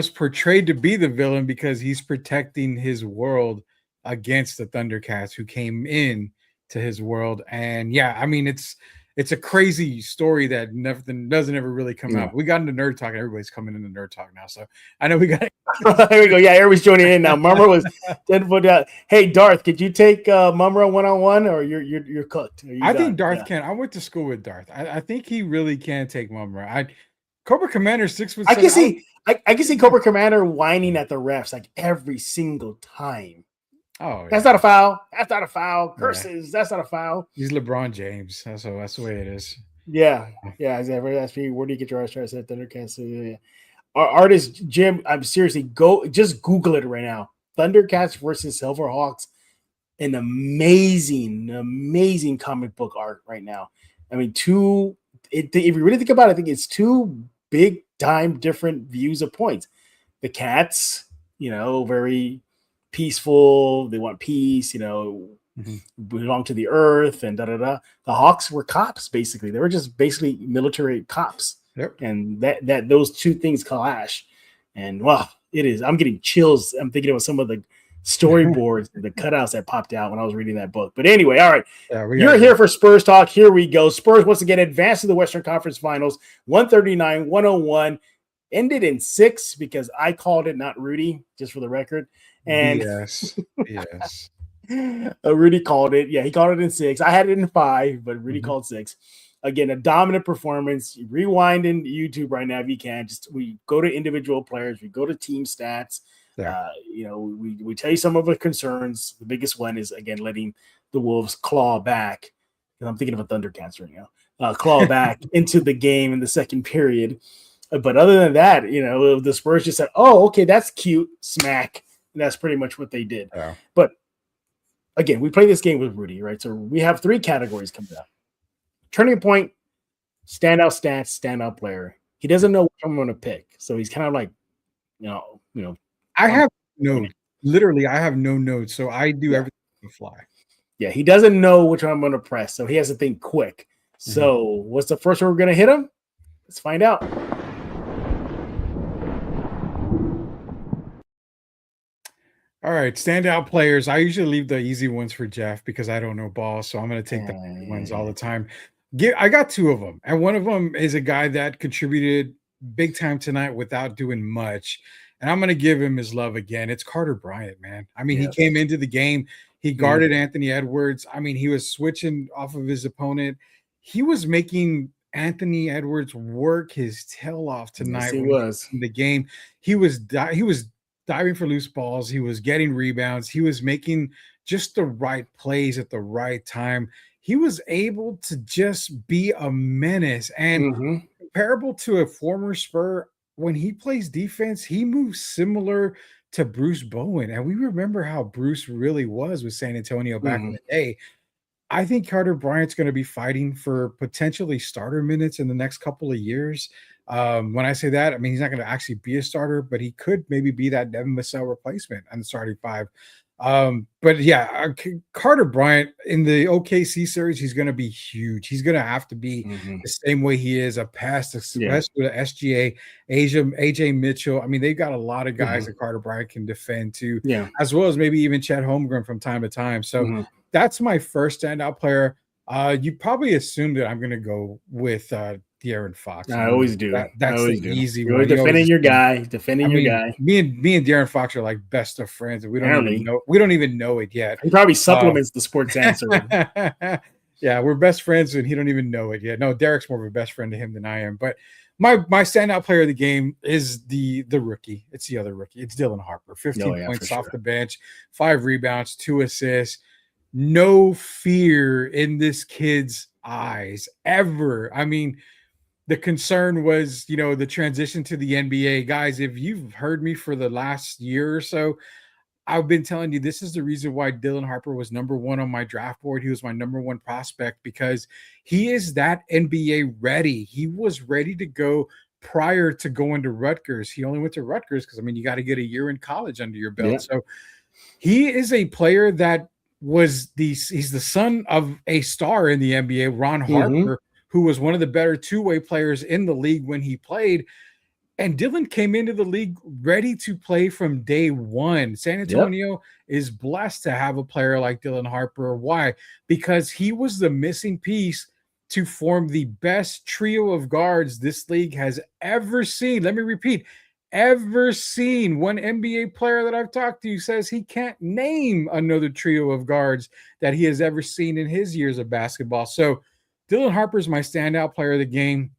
portrayed to be the villain because he's protecting his world against the Thundercats who came in to his world. And I mean, it's a crazy story that doesn't ever really come out. We got into nerd talk, and everybody's coming into nerd talk now. So I know we got there we go. Yeah, everybody's joining in now. Mumra was 10 foot down. Hey, Darth, could you take Mumra one-on-one, or you're cooked? I think Darth can. I went to school with Darth. I think he really can take Mumra. Cobra Commander 6'7". I can see Cobra Commander whining at the refs like every single time. Oh, that's not a foul. That's not a foul. Curses. Yeah. That's not a foul. He's LeBron James. That's the way it is. Yeah. Exactly. That's me. Where do you get your try to say Thundercats? Yeah. Our artist Jim, I'm seriously just Google it right now. Thundercats versus Silverhawks. An amazing comic book art right now. I mean, if you really think about it, I think it's two big time different views of points. The cats, very peaceful, they want peace, belong to the earth, and The Hawks were cops, basically. They were just basically military cops. Yep. And that those two things clash. And it is. I'm getting chills. I'm thinking about some of the storyboards, the cutouts that popped out when I was reading that book. But anyway, all right. You're here for Spurs talk. Here we go. Spurs once again advanced to the Western Conference Finals, 139-101. Ended in 6 because I called it, not Rudy, just for the record. And yes. Rudy called it. Yeah, he called it in 6. I had it in 5, but Rudy called 6. Again, a dominant performance. Rewind in YouTube right now if you can. We go to individual players. We go to team stats. Yeah. We tell you some of the concerns. The biggest one is, again, letting the Wolves claw back. I'm thinking of a Thundercats right now. Claw back into the game in the second period. But other than that, the Spurs just said, oh, okay, that's cute. Smack. And that's pretty much what they did. Yeah. But again, we play this game with Rudy, right? So we have 3 categories coming up. Turning point, standout stats, standout player. He doesn't know what I'm going to pick. So he's kind of like, I have notes. Literally, I have no notes. So I do everything on the fly. Yeah, he doesn't know which one I'm going to press. So he has to think quick. So what's the first one we're going to hit him? Let's find out. All right, standout players. I usually leave the easy ones for Jeff because I don't know ball, so I'm going to take the easy ones all the time. I got two of them, and one of them is a guy that contributed big time tonight without doing much, and I'm going to give him his love again. It's Carter Bryant, man. I mean, he Yes. came into the game, he guarded Anthony Edwards. I mean, he was switching off of his opponent. He was making Anthony Edwards work his tail off tonight. Yes, he when was in the game. He was diving for loose balls. He was getting rebounds. He was making just the right plays at the right time. He was able to just be a menace. And comparable to a former Spur, when he plays defense, he moves similar to Bruce Bowen. And we remember how Bruce really was with San Antonio back in the day. I think Carter Bryant's going to be fighting for potentially starter minutes in the next couple of years. When I say that, I mean, he's not going to actually be a starter, but he could maybe be that Devin Vassell replacement on the starting five. But yeah, Carter Bryant in the OKC series, he's going to be huge. He's going to have to be the same way he is a past, especially with SGA, AJ Mitchell. I mean, they've got a lot of guys that Carter Bryant can defend too, as well as maybe even Chet Holmgren from time to time. So that's my first standout player. You probably assumed that I'm going to go with De'Aaron Fox. I always do. That's the easy You're one. defending your guy. Defending your guy. Me and De'Aaron Fox are like best of friends. We don't even know. We don't even know it yet. He probably supplements the sports answer. Yeah, we're best friends, and he don't even know it yet. No, Derek's more of a best friend to him than I am. But my standout player of the game is the rookie. It's the other rookie. It's Dylan Harper. 15 points off the bench, 5 rebounds, 2 assists. No fear in this kid's eyes ever. I mean, the concern was, the transition to the NBA. Guys, if you've heard me for the last year or so, I've been telling you this is the reason why Dylan Harper was number 1 on my draft board. He was my number 1 prospect because he is that NBA ready. He was ready to go prior to going to Rutgers. He only went to Rutgers because, you got to get a year in college under your belt. Yeah. So he is a player that he's the son of a star in the NBA, Ron Harper, who was one of the better two-way players in the league when he played. And Dylan came into the league ready to play from day one. San Antonio is blessed to have a player like Dylan Harper. Why? Because he was the missing piece to form the best trio of guards this league has ever seen. Let me repeat, ever seen. One NBA player that I've talked to says he can't name another trio of guards that he has ever seen in his years of basketball. So Dylan Harper is my standout player of the game.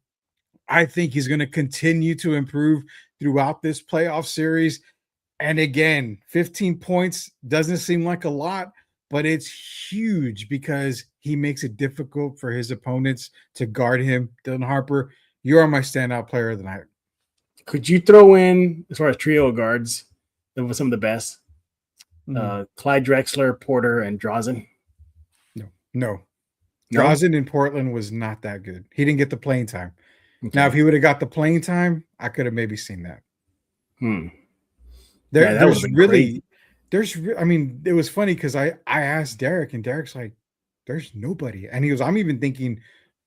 I think he's going to continue to improve throughout this playoff series. And again, 15 points doesn't seem like a lot, but it's huge because he makes it difficult for his opponents to guard him. Dylan Harper, you are my standout player of the night. Could you throw in, as far as trio guards, that was some of the best? Clyde Drexler, Porter, and Drazen? No. Drazen in Portland was not that good. He didn't get the playing time. Okay. Now, if he would have got the playing time, I could have maybe seen that. It was funny because I asked Derek, and Derek's like, there's nobody. And he goes, I'm even thinking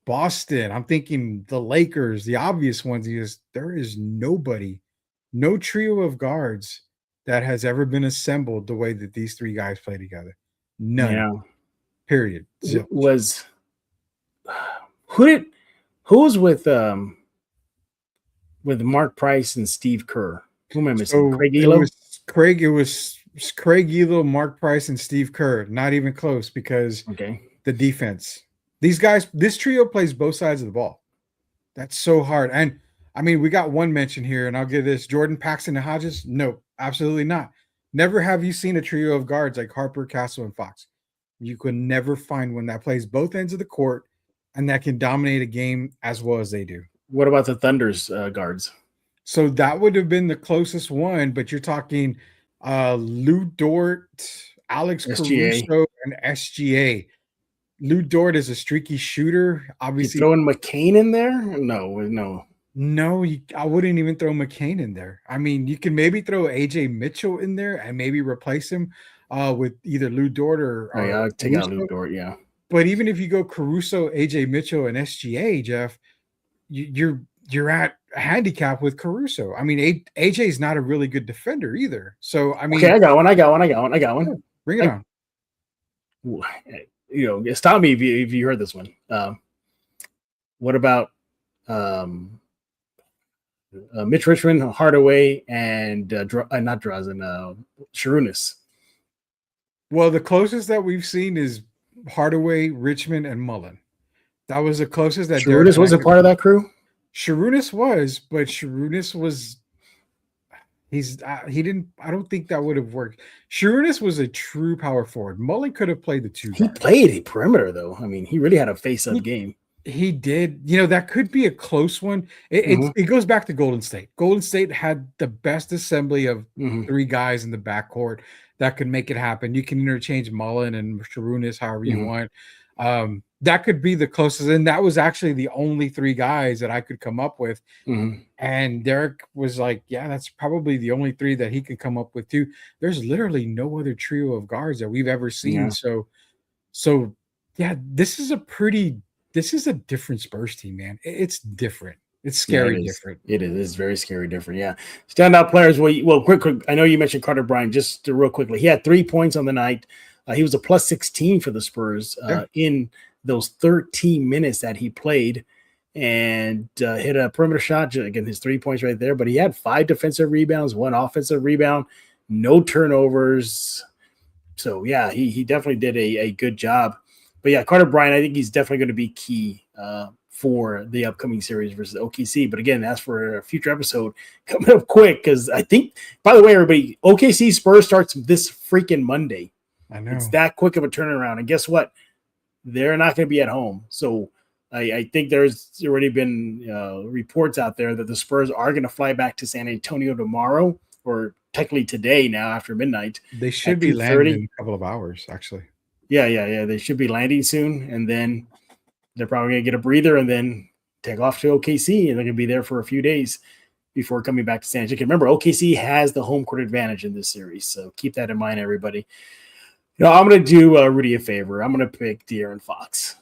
Boston. I'm thinking the Lakers, the obvious ones. He goes, there is nobody, no trio of guards that has ever been assembled the way that these three guys play together. None. Yeah. Period. Who was with Mark Price and Steve Kerr? Who am I missing? Craig Elo? It was Craig Elo, Mark Price, and Steve Kerr. Not even close because the defense. These guys, this trio plays both sides of the ball. That's so hard. And we got one mention here, and I'll give this. Jordan, Paxson, and Hodges. No, absolutely not. Never have you seen a trio of guards like Harper, Castle, and Fox. You could never find one that plays both ends of the court and that can dominate a game as well as they do. What about the Thunder's guards? So that would have been the closest one, but you're talking Lou Dort, Alex Caruso, and SGA. Lou Dort is a streaky shooter. Obviously, you throwing McCain in there? No. I wouldn't even throw McCain in there. You can maybe throw AJ Mitchell in there and maybe replace him with either Lou Dort or I'll take out Lou Dort, yeah. But even if you go Caruso, AJ Mitchell, and SGA, Jeff, you're at a handicap with Caruso. I mean, AJ is not a really good defender either. So I mean, okay, I got one. Bring it on. Stop me if you heard this one. What about Mitch Richmond, Hardaway, and not Drazen, Sharunas? Well, the closest that we've seen is Hardaway, Richmond, and Mullen. That was the closest that Sharunas was a part of that crew. Sharunas was, but Sharunas was. He didn't. I don't think that would have worked. Sharunas was a true power forward. Mullen could have played the two. He played a perimeter though. I mean, he really had a face-up game. He did. That could be a close one. It goes back to Golden State. Golden State had the best assembly of three guys in the backcourt that could make it happen. You can interchange Mullen and Sharunas however you want. That could be the closest. And that was actually the only three guys that I could come up with. And Derek was like, yeah, that's probably the only three that he could come up with too. There's literally no other trio of guards that we've ever seen. Yeah. So yeah, this is a different Spurs team, man. It's different. It's scary different. It is. It's very scary different. Yeah. Standout players. Well, quick. I know you mentioned Carter Bryant. Just real quickly, he had 3 points on the night. He was a plus 16 for the Spurs in those 13 minutes that he played, and hit a perimeter shot. Again, his 3 points right there. But he had 5 defensive rebounds, 1 offensive rebound, no turnovers. So yeah, he definitely did a good job. But yeah, Carter Bryant, I think he's definitely going to be key for the upcoming series versus OKC. But again, that's for a future episode coming up quick, because I think, by the way, everybody, OKC Spurs starts this freaking Monday. I know. It's that quick of a turnaround. And guess what? They're not going to be at home. So I think there's already been reports out there that the Spurs are going to fly back to San Antonio tomorrow, or technically today now after midnight. They should be landing in a couple of hours, actually. Yeah. They should be landing soon, and then they're probably going to get a breather and then take off to OKC, and they're going to be there for a few days before coming back to San Antonio. Remember, OKC has the home court advantage in this series, so keep that in mind, everybody. I'm going to do Rudy a favor. I'm going to pick De'Aaron Fox.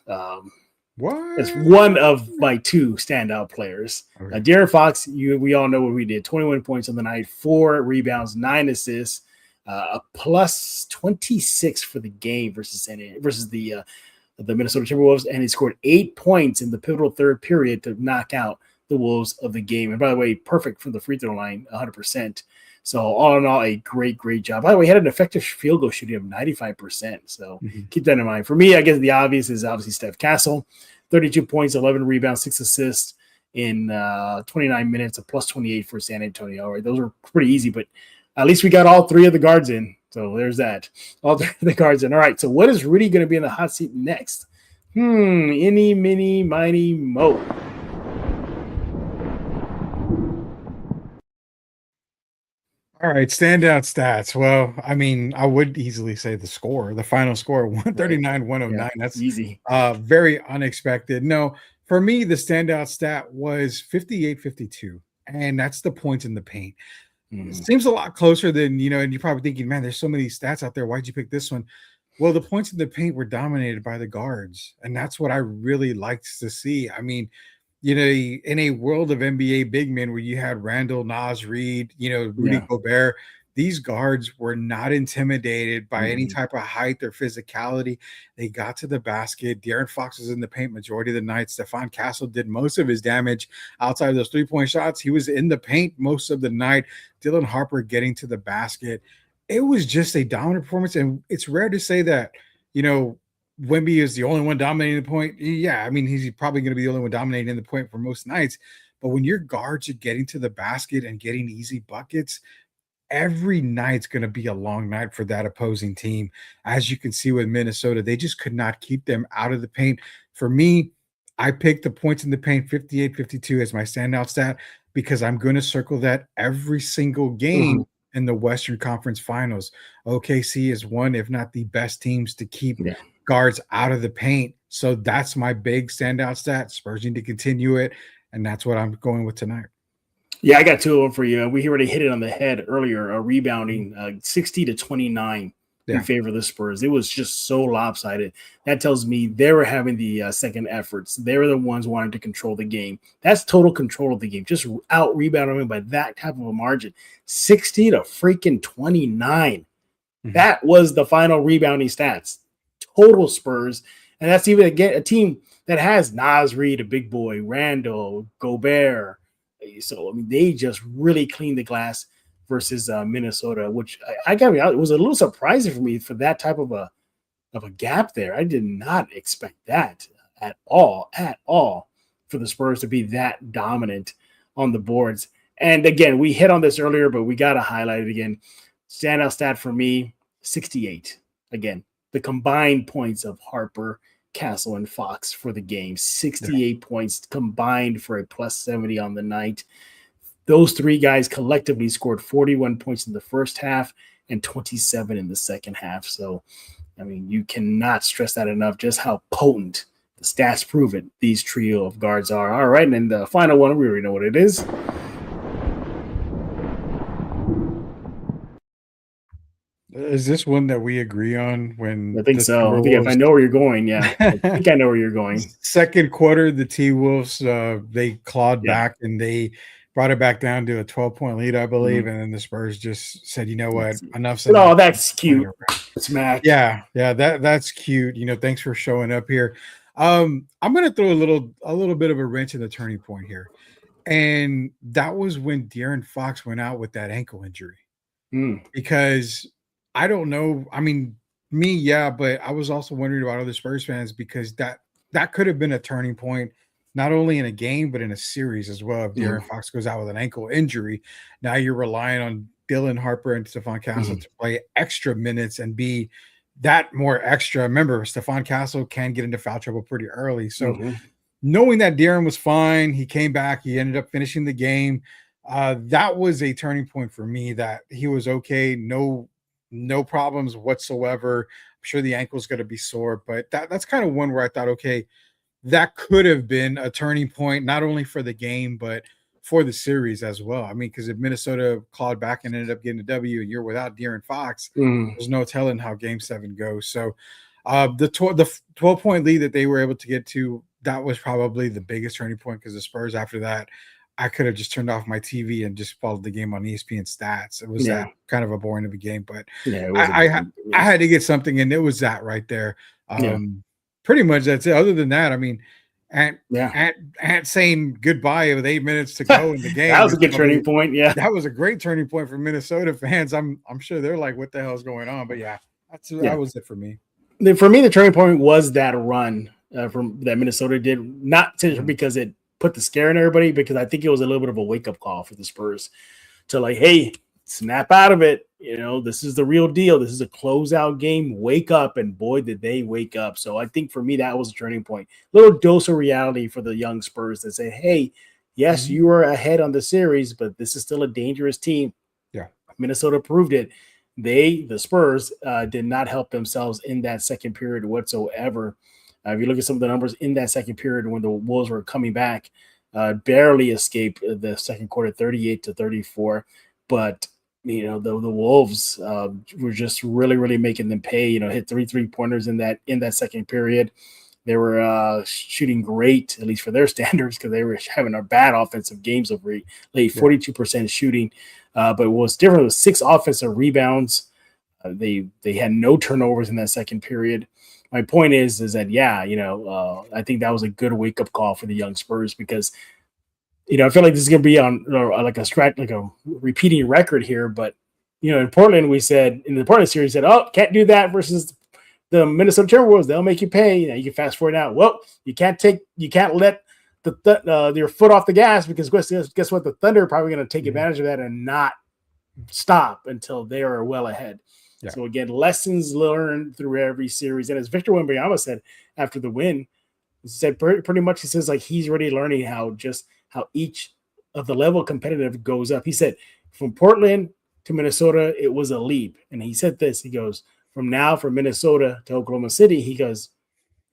What? It's one of my 2 standout players. Okay. De'Aaron Fox, we all know what we did. 21 points on the night, 4 rebounds, 9 assists. A plus 26 for the game versus the Minnesota Timberwolves, and he scored 8 points in the pivotal third period to knock out the Wolves of the game. And by the way, perfect from the free throw line, 100%. So all in all, a great job. By the way, he had an effective field goal shooting of 95%. So keep that in mind. For me, I guess the obvious is obviously Steph Castle, 32 points, 11 rebounds, 6 assists in 29 minutes, a plus 28 for San Antonio. All right, those are pretty easy, but at least we got all 3 of the guards in. So there's that. All 3 of the guards in. All right, so what is Rudy going to be in the hot seat next? Any, mini, miny, mo. All right, standout stats. Well, I mean, I would easily say the final score, 139-109. Yeah, that's easy. Very unexpected. No, for me, the standout stat was 58-52, and that's the points in the paint. Seems a lot closer than, and you're probably thinking, man, there's so many stats out there. Why'd you pick this one? Well, the points in the paint were dominated by the guards, and that's what I really liked to see. I mean, in a world of NBA big men where you had Randall, Naz Reid, Rudy Gobert, these guards were not intimidated by any type of height or physicality. They got to the basket. De'Aaron Fox was in the paint majority of the night. Stephon Castle did most of his damage outside of those 3-point shots. He was in the paint most of the night. Dylan Harper getting to the basket. It was just a dominant performance, and it's rare to say that, Wemby is the only one dominating the point. Yeah, I mean, he's probably going to be the only one dominating the point for most nights. But when your guards are getting to the basket and getting easy buckets, every night's going to be a long night for that opposing team. As you can see with Minnesota, they just could not keep them out of the paint. For me, I picked the points in the paint 58-52 as my standout stat, because I'm going to circle that every single game in the Western Conference Finals. OKC is one, if not the best teams to keep guards out of the paint. So that's my big standout stat. Spurs need to continue it, and that's what I'm going with tonight. Yeah, I got 2 of them for you. We already hit it on the head earlier. Rebounding 60-29 in favor of the Spurs. It was just so lopsided. That tells me they were having the second efforts. They were the ones wanting to control the game. That's total control of the game. Just out rebounding by that type of a margin, 60 to freaking 29. Mm-hmm. That was the final rebounding stats. Total Spurs, and that's even again a team that has Naz Reid, a big boy, Randall, Gobert. So I mean, they just really cleaned the glass versus Minnesota, which I got it was a little surprising for me for that type of a gap there. I did not expect that at all for the Spurs to be that dominant on the boards. And again, we hit on this earlier, but we got to highlight it again. Standout stat for me, 68. Again, the combined points of Harper, Castle, and Fox for the game. 68 points combined for a plus 70 on the night. Those three guys collectively scored 41 points in the first half and 27 in the second half. So, I mean, you cannot stress that enough, just how potent the stats prove it these trio of guards are. All right, and then the final one, we already know what it is. Is this one that we agree on? When I think so. I think if I know where you're going, yeah. I think I know where you're going. Second quarter, the T-Wolves, they clawed back and they brought it back down to a 12-point lead, I believe. Mm-hmm. And then the Spurs just said, you know what, enough's enough. Oh, that's cute. Smack. Yeah, that's cute. You know, thanks for showing up here. I'm going to throw a little bit of a wrench in the turning point here. And that was when De'Aaron Fox went out with that ankle injury. Because I don't know. I mean, but I was also wondering about other Spurs fans because that could have been a turning point, not only in a game, but in a series as well. If De'Aaron Fox goes out with an ankle injury, now you're relying on Dylan Harper and Stephon Castle to play extra minutes and be that more extra. Remember, Stephon Castle can get into foul trouble pretty early. So knowing that De'Aaron was fine, he came back, he ended up finishing the game. That was a turning point for me that he was okay. No problems whatsoever. I'm sure the ankle's going to be sore, but that's kind of one where I thought, okay, that could have been a turning point, not only for the game, but for the series as well. I mean, because if Minnesota clawed back and ended up getting a W and you're without De'Aaron Fox, there's no telling how game 7 goes. So the 12-point lead that they were able to get to, that was probably the biggest turning point because the Spurs after that, I could have just turned off my TV and just followed the game on ESPN stats. It was that kind of a boring of a game, but I had to get something, and it was that right there. Pretty much that's it. Other than that, I mean, Ant saying goodbye with 8 minins to go in the game. That was a good turning point. Yeah, that was a great turning point for Minnesota fans. I'm sure they're like, "What the hell is going on?" But that was it for me. For me, the turning point was that run from that Minnesota did, not because it put the scare in everybody, because I think it was a little bit of a wake-up call for the Spurs to like, hey, snap out of it. You know, this is the real deal. This is a closeout game. Wake up. And boy, did they wake up. So I think for me, that was a turning point. Little dose of reality for the young Spurs that say, hey, yes, you are ahead on the series, but this is still a dangerous team. Yeah. Minnesota proved it. The Spurs, did not help themselves in that second period whatsoever. If you look at some of the numbers in that second period when the Wolves were coming back, barely escaped the second quarter, 38-34. But, you know, the Wolves were just really, really making them pay. You know, hit 3 3-pointers in that second period. They were shooting great, at least for their standards, because they were having a bad offensive games of late, 42% shooting. But what was different was 6 offensive rebounds. They had no turnovers in that second period. My point is that, I think that was a good wake-up call for the young Spurs because, you know, I feel like this is going to be on like a repeating record here. But, you know, in Portland, we said in the Portland series, said, oh, can't do that versus the Minnesota Timberwolves. They'll make you pay. You know, you can fast forward now. Well, you can't let your foot off the gas because guess what? The Thunder are probably going to take advantage of that and not stop until they are well ahead. Yeah. So again, lessons learned through every series. And as Victor Wembanyama said after the win, he said pretty much, he says like he's already learning how each of the level competitive goes up. He said from Portland to Minnesota, it was a leap. And he said this, he goes, from Minnesota to Oklahoma City, he goes,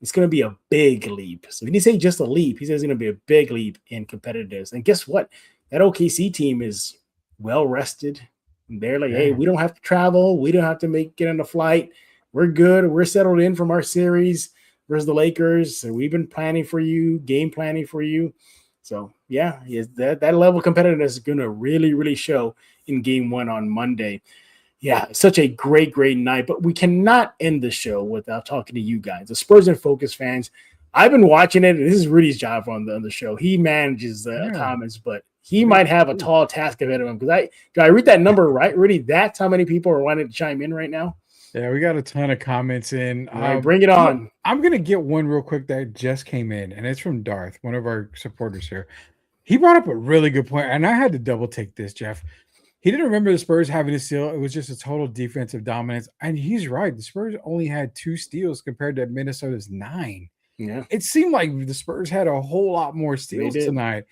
it's going to be a big leap. So he didn't say just a leap. He says it's going to be a big leap in competitiveness. And guess what? That OKC team is well rested. They're like, hey, we don't have to travel. We don't have to get on a flight. We're good. We're settled in from our series versus the Lakers. So we've been planning for you, game planning for you. So, yeah, that level of competitiveness is going to really, really show in game 1 on Monday. Yeah, such a great, great night. But we cannot end the show without talking to you guys, the Spurs in Focus fans. I've been watching it, and this is Rudy's job on the show. He manages the comments, but he might have a tall task ahead of him. Because I read that number right, Rudy? That's how many people are wanting to chime in right now? Yeah, we got a ton of comments in. Right, bring it on. I'm going to get one real quick that just came in, and it's from Darth, one of our supporters here. He brought up a really good point, and I had to double take this, Jeff. He didn't remember the Spurs having a steal. It was just a total defensive dominance. And he's right. The Spurs only had 2 steals compared to Minnesota's 9. Yeah. It seemed like the Spurs had a whole lot more steals tonight,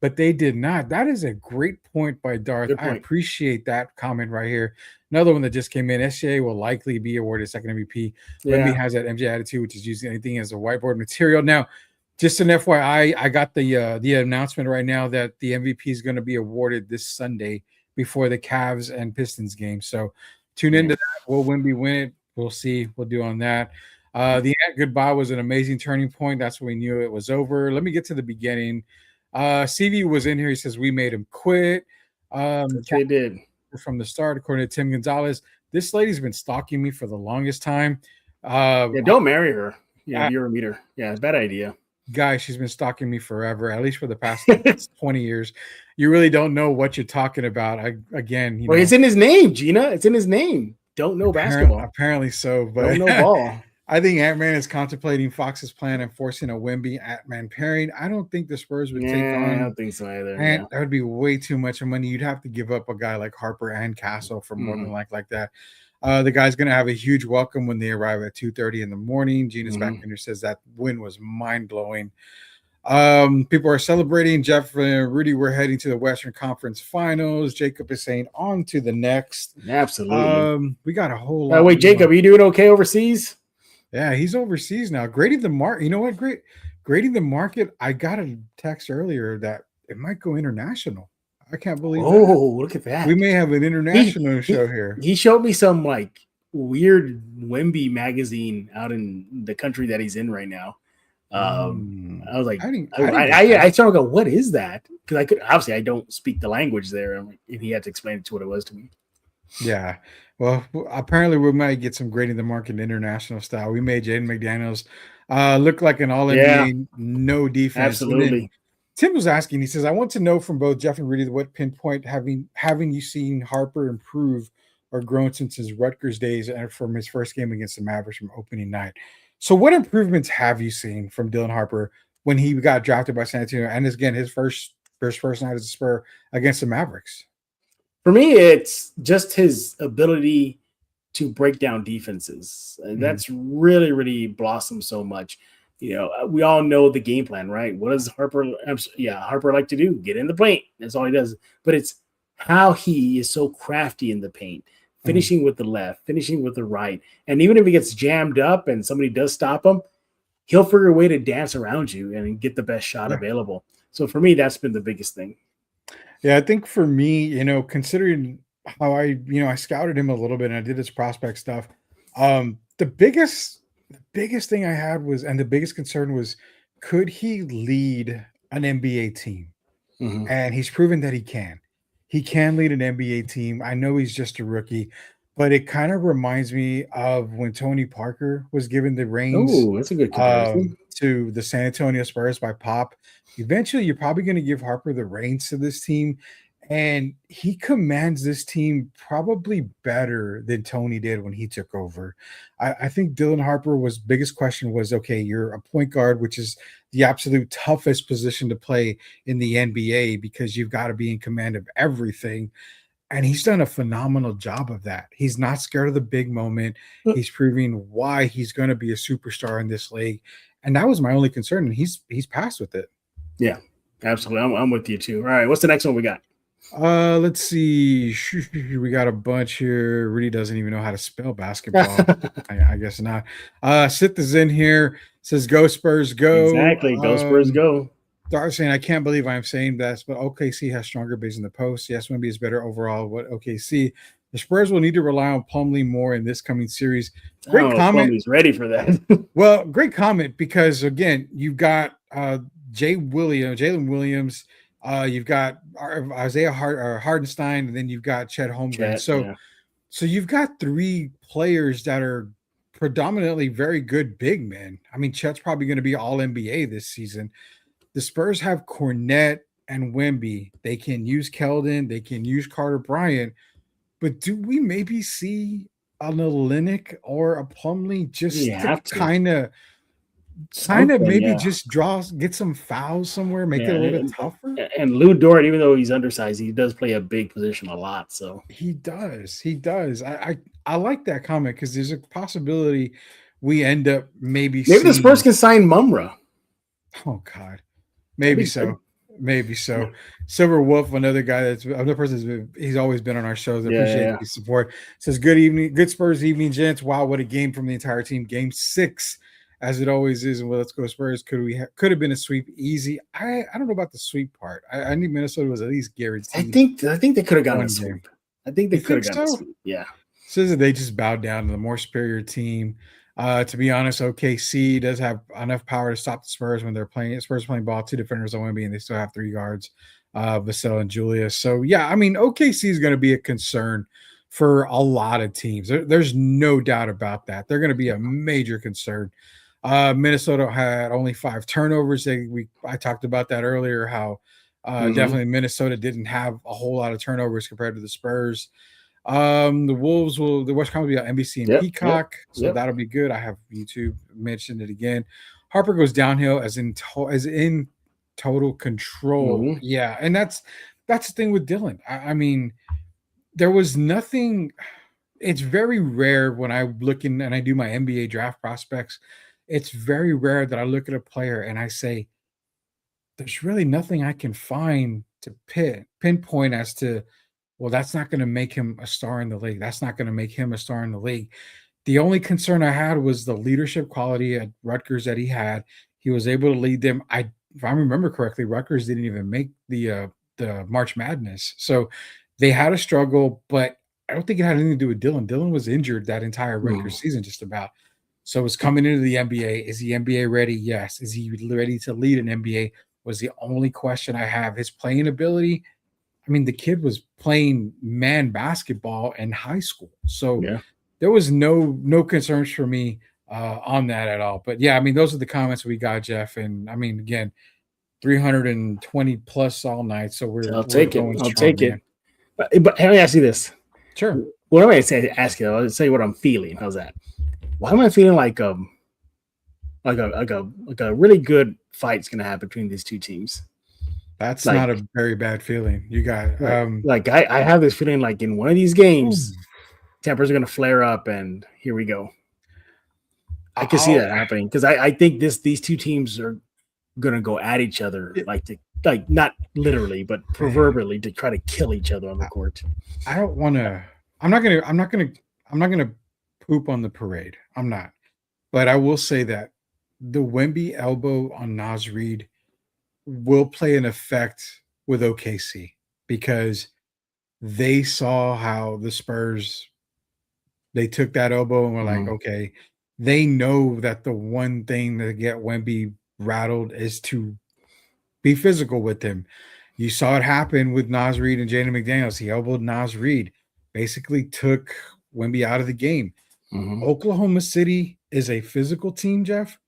but they did not. That is a great point by Darth. I appreciate that comment right here. Another one that just came in. SGA will likely be awarded second MVP. Wemby has that MJ attitude, which is using anything as a whiteboard material. Now, just an FYI, I got the announcement right now that the MVP is going to be awarded this Sunday before the Cavs and Pistons game. So tune into that. Will Wemby win it? We'll see. We'll do on that. The goodbye was an amazing turning point. That's when we knew it was over. Let me get to the beginning. CV was in here. He says, we made him quit. They did. From the start, according to Tim Gonzalez. This lady's been stalking me for the longest time. Don't marry her. Yeah, you're a meter. Yeah, it's a bad idea. Guys, she's been stalking me forever, at least for the past 20 years. You really don't know what you're talking about. It's in his name, Gina. It's in his name. Don't know basketball. Apparently so, but don't know ball. I think Ant-Man is contemplating Fox's plan and forcing a Wemby Ant-Man pairing. I don't think the Spurs would take on. I don't think so either. And that would be way too much money. You'd have to give up a guy like Harper and Castle for more than like that. The guy's going to have a huge welcome when they arrive at 2:30 in the morning. Gina's backender says that win was mind-blowing. People are celebrating. Jeff and Rudy, we're heading to the Western Conference Finals. Jacob is saying on to the next. Absolutely. We got a whole lot. Wait, Jacob, are you doing okay overseas? Yeah, he's overseas now. Grading the market. You know what? Grading the market. I got a text earlier that it might go international. I can't believe that. Look at that. We may have an international show here. He showed me some like weird Wemby magazine out in the country that he's in right now. I was like, I started to go, what is that? Because I don't speak the language there, and he had to explain it to what it was to me. Yeah. Well, apparently we might get some grading the market international style. We made Jaden McDaniels look like an all-NBA, no defense. Absolutely. Tim was asking, he says, I want to know from both Jeff and Rudy what pinpoint having you seen Harper improve or grown since his Rutgers days and from his first game against the Mavericks from opening night. So what improvements have you seen from Dylan Harper when he got drafted by San Antonio? And again, his first night as a Spur against the Mavericks. For me, it's just his ability to break down defenses. That's really, really blossomed so much. You know, we all know the game plan, right? What does Harper like to do? Get in the paint. That's all he does. But it's how he is so crafty in the paint, finishing with the left, finishing with the right. And even if he gets jammed up and somebody does stop him, he'll figure a way to dance around you and get the best shot available. So for me, that's been the biggest thing. Yeah, I think for me, considering how I scouted him a little bit and I did his prospect stuff, the biggest thing I had was, and the biggest concern was, could he lead an NBA team? And he's proven that he can. He can lead an NBA team. I know he's just a rookie, but it kind of reminds me of when Tony Parker was given the reins. Oh, that's a good comparison. To the San Antonio Spurs by Pop. Eventually, you're probably going to give Harper the reins to this team, and he commands this team probably better than Tony did when he took over. I think Dylan Harper's biggest question was, okay, you're a point guard, which is the absolute toughest position to play in the NBA because you've got to be in command of everything. And he's done a phenomenal job of that. He's not scared of the big moment. He's proving why he's going to be a superstar in this league. And that was my only concern. And he's passed with it. Yeah, absolutely. I'm with you too. All right. What's the next one we got? Let's see. We got a bunch here. Rudy doesn't even know how to spell basketball. I guess not. Sith is in here. Says, go Spurs, go. Exactly. Go Spurs, go. Darcy saying, I can't believe I'm saying this, but OKC has stronger bigs in the post. Yes, Wemby is better overall. What OKC? The Spurs will need to rely on Plumlee more in this coming series. Great comment. Plumlee's ready for that. Well, great comment because again, you've got Jalen Williams, you've got Isaiah Hardenstein, and then you've got Chet Holmgren. So you've got three players that are predominantly very good big men. I mean, Chet's probably going to be all NBA this season. The Spurs have Cornette and Wemby. They can use Keldon. They can use Carter Bryant. But do we maybe see an Olynyk or a Plumlee just to kind of maybe just get some fouls somewhere, make it a little bit tougher? And Lou Dort, even though he's undersized, he does play a big position a lot. So he does. I like that comment because there's a possibility we end up maybe the Spurs can sign Mumra. Oh God. Maybe so. Yeah. Silver Wolf, another person he's always been on our shows. I appreciate the support. Says good Spurs evening, gents. Wow, what a game from the entire team. Game 6, as it always is. And let's go Spurs. Could have been a sweep easy. I don't know about the sweep part. I knew Minnesota was at least guaranteed. I think they could have gotten a sweep. I think they could have gotten a sweep. Yeah. Says that they just bowed down to the more superior team. To be honest, OKC does have enough power to stop the Spurs when they're playing. Spurs playing ball, 2 defenders on Wemby, and they still have 3 guards, Vassell and Julius. So, yeah, I mean, OKC is going to be a concern for a lot of teams. There's no doubt about that. They're going to be a major concern. Minnesota had only 5 turnovers. I talked about that earlier, how definitely Minnesota didn't have a whole lot of turnovers compared to the Spurs. The Wolves the West Coast will be on NBC and Peacock, so that'll be good. I have YouTube mentioned it again. Harper goes downhill as in total control. Yeah, and that's the thing with Dylan. I mean, there was nothing. It's very rare when I look in and I do my NBA draft prospects. It's very rare that I look at a player and I say, "There's really nothing I can find to pinpoint as to." Well, that's not going to make him a star in the league. That's not going to make him a star in the league. The only concern I had was the leadership quality at Rutgers that he had. He was able to lead them. If I remember correctly, Rutgers didn't even make the March Madness. So they had a struggle, but I don't think it had anything to do with Dylan. Dylan was injured that entire Rutgers season just about. So it's coming into the NBA. Is he NBA ready? Yes. Is he ready to lead an NBA? Was the only question I have. His playing ability, I mean, the kid was playing man basketball in high school. So there was no concerns for me on that at all. But, yeah, I mean, those are the comments we got, Jeff. And, I mean, again, 320 plus all night. So I'll take it. But let me ask you this. Sure. What am I saying? Ask you. I'll say what I'm feeling. How's that? Why am I feeling like a really good fight's going to happen between these two teams? That's not a very bad feeling. You got I have this feeling like in one of these games, tempers are going to flare up, and here we go. I can see that happening because I think these two teams are going to go at each other, not literally, but proverbially, to try to kill each other on the court. I don't want to. I'm not gonna poop on the parade. I'm not, but I will say that the Wemby elbow on Naz Reid will play an effect with OKC because they saw how the Spurs, they took that elbow and were like, okay, they know that the one thing to get Wemby rattled is to be physical with him. You saw it happen with Naz Reid and Jaden McDaniels. He elbowed Naz Reid, basically took Wemby out of the game. Oklahoma City is a physical team, Jeff,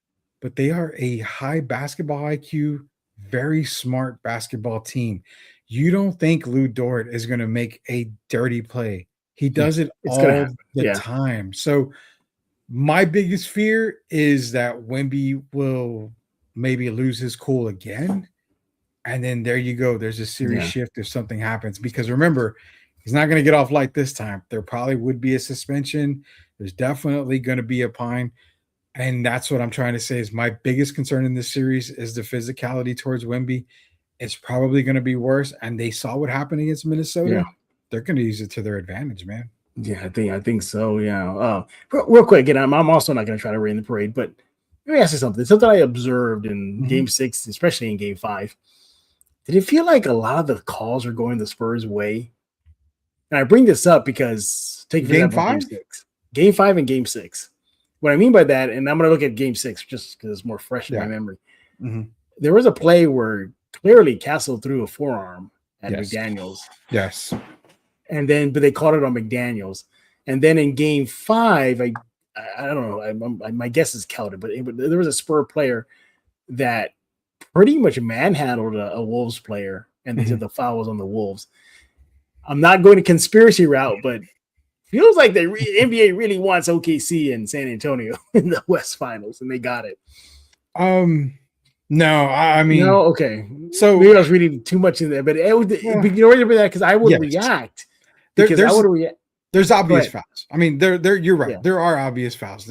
but they are a high basketball IQ, very smart basketball team. You don't think Lou Dort is going to make a dirty play. He does it all the time. So my biggest fear is that Wemby will maybe lose his cool again. And then there you go. There's a series shift if something happens. Because remember, he's not going to get off light this time. There probably would be a suspension. There's definitely going to be a fine. And that's what I'm trying to say is my biggest concern in this series is the physicality towards Wemby. It's probably going to be worse. And they saw what happened against Minnesota. Yeah. They're going to use it to their advantage, man. Yeah, I think so. Yeah. Real quick, and I'm also not going to try to rain the parade, but let me ask you something. Something I observed in Game 6, especially in Game 5. Did it feel like a lot of the calls were going the Spurs' way? And I bring this up because take Game 5? Game 6. Game 5 and Game 6. What I mean by that, and I'm going to look at Game 6 just because it's more fresh in my memory. There was a play where clearly Castle threw a forearm at McDaniels. Yes. And then, but they called it on McDaniels. And then in Game 5, I don't know. My guess is counted, but there was a Spur player that pretty much manhandled a Wolves player, and they said the foul was on the Wolves. I'm not going to conspiracy route, but feels like the NBA really wants OKC and San Antonio in the West Finals, and they got it. No, I mean, no, okay. So maybe I was reading too much in there, but you know what that because I would react. There's obvious fouls. I mean, you're right. Yeah. There are obvious fouls,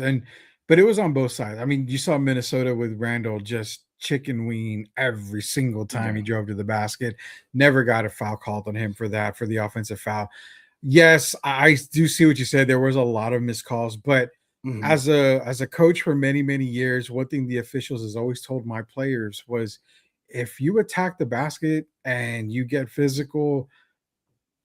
but it was on both sides. I mean, you saw Minnesota with Randall just chicken wing every single time he drove to the basket. Never got a foul called on him for the offensive foul. Yes, I do see what you said. There was a lot of missed calls, but as a coach for many, many years, one thing the officials has always told my players was, if you attack the basket and you get physical,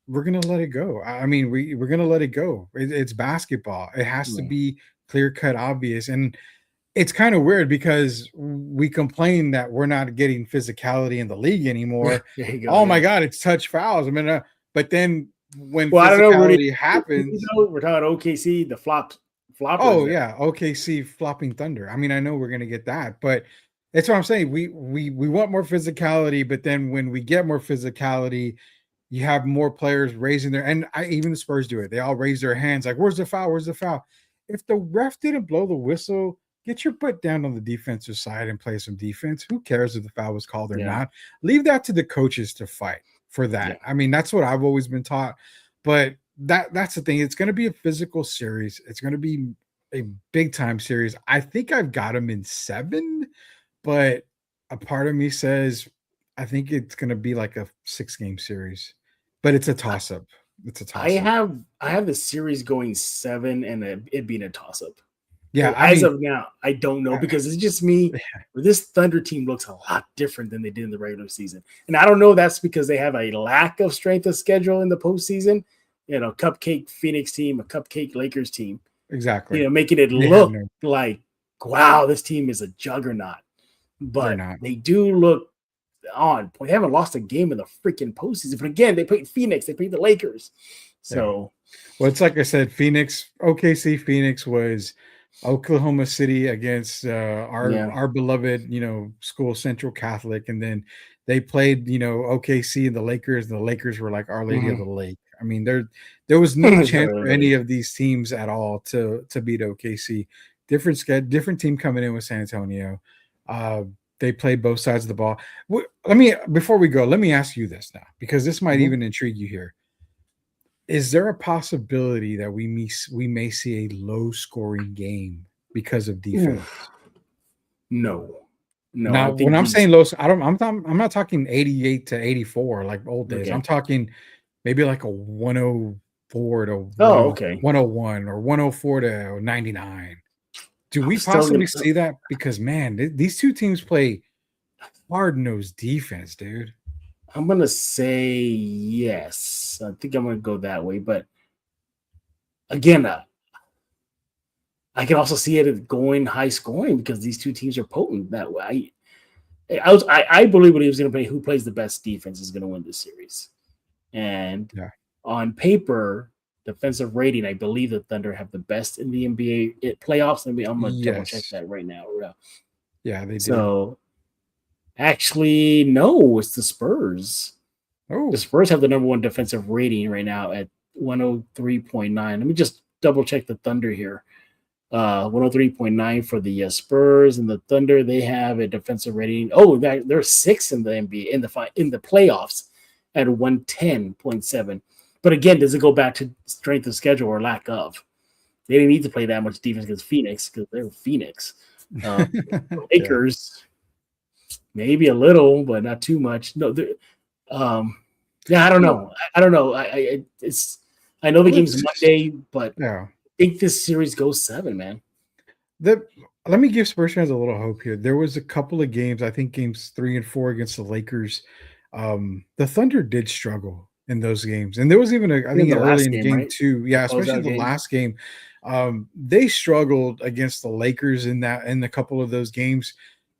we're going to let it go. I mean, we're going to let it go. It's basketball. It has to be clear-cut, obvious. And it's kind of weird because we complain that we're not getting physicality in the league anymore. My God, it's touch fouls. I mean, but then when physicality happens, we're talking OKC, the flop. Oh yeah, OKC flopping Thunder. I mean, I know we're gonna get that, but that's what I'm saying. We want more physicality, but then when we get more physicality, you have more players raising their, and even the Spurs do it. They all raise their hands like, "Where's the foul? Where's the foul?" If the ref didn't blow the whistle, get your butt down on the defensive side and play some defense. Who cares if the foul was called or not? Leave that to the coaches to fight for that. Yeah. I mean, that's what I've always been taught. But that's the thing. It's going to be a physical series. It's going to be a big time series. I think I've got them in 7, but a part of me says I think it's going to be like a 6-game series. But it's a toss up. I have the series going 7 and it being a toss up. Yeah, so of now, I don't know because it's just me. This Thunder team looks a lot different than they did in the regular season, and I don't know. That's because they have a lack of strength of schedule in the postseason. You know, cupcake Phoenix team, a cupcake Lakers team. Exactly. You know, making it look like, wow, this team is a juggernaut. But they do look on point. They haven't lost a game in the freaking postseason. But again, they played Phoenix. They played the Lakers. So, well, it's like I said, OKC Phoenix was Oklahoma City against our beloved, school, Central Catholic. And then they played, OKC and the Lakers were like Our Lady of the Lake. I mean, there was no chance for any of these teams at all to beat OKC. Different team coming in with San Antonio. They played both sides of the ball. Before we go, let me ask you this now, because this might even intrigue you here. Is there a possibility that we may see a low-scoring game because of defense? No. Now, when I'm saying low, I'm not talking 88 to 84 like old days. I'm talking maybe like a 104 to 101 or 104 to 99. Do we possibly see that? Because, man, these two teams play hard-nosed defense, dude. I'm going to say yes. I think I'm going to go that way. But, again, I can also see it going high-scoring because these two teams are potent that way. I believe what he was going to play, who plays the best defense is going to win this series. And on paper, defensive rating, I believe the Thunder have the best in the NBA playoffs. I'm going to double check that right now. Yeah, they do. So, actually, no, it's the Spurs. Oh. The Spurs have the number 1 defensive rating right now at 103.9. Let me just double check the Thunder here. 103.9 for the Spurs, and the Thunder, they have a defensive rating. Oh, they're 6th in the NBA in the playoffs at 110.7. But again, does it go back to strength of schedule or lack of? They didn't need to play that much defense against Phoenix because they're Phoenix. Lakers, maybe a little, but not too much. No, I don't know. I don't know. I know the game's Monday, but I think this series goes 7, man. Let me give Spurs fans a little hope here. There was a couple of games, I think games 3 and 4 against the Lakers. The Thunder did struggle in those games. And there was even I think the early last in game, game right? 2. Yeah, especially Closeout the game. last game. They struggled against the Lakers in a couple of those games.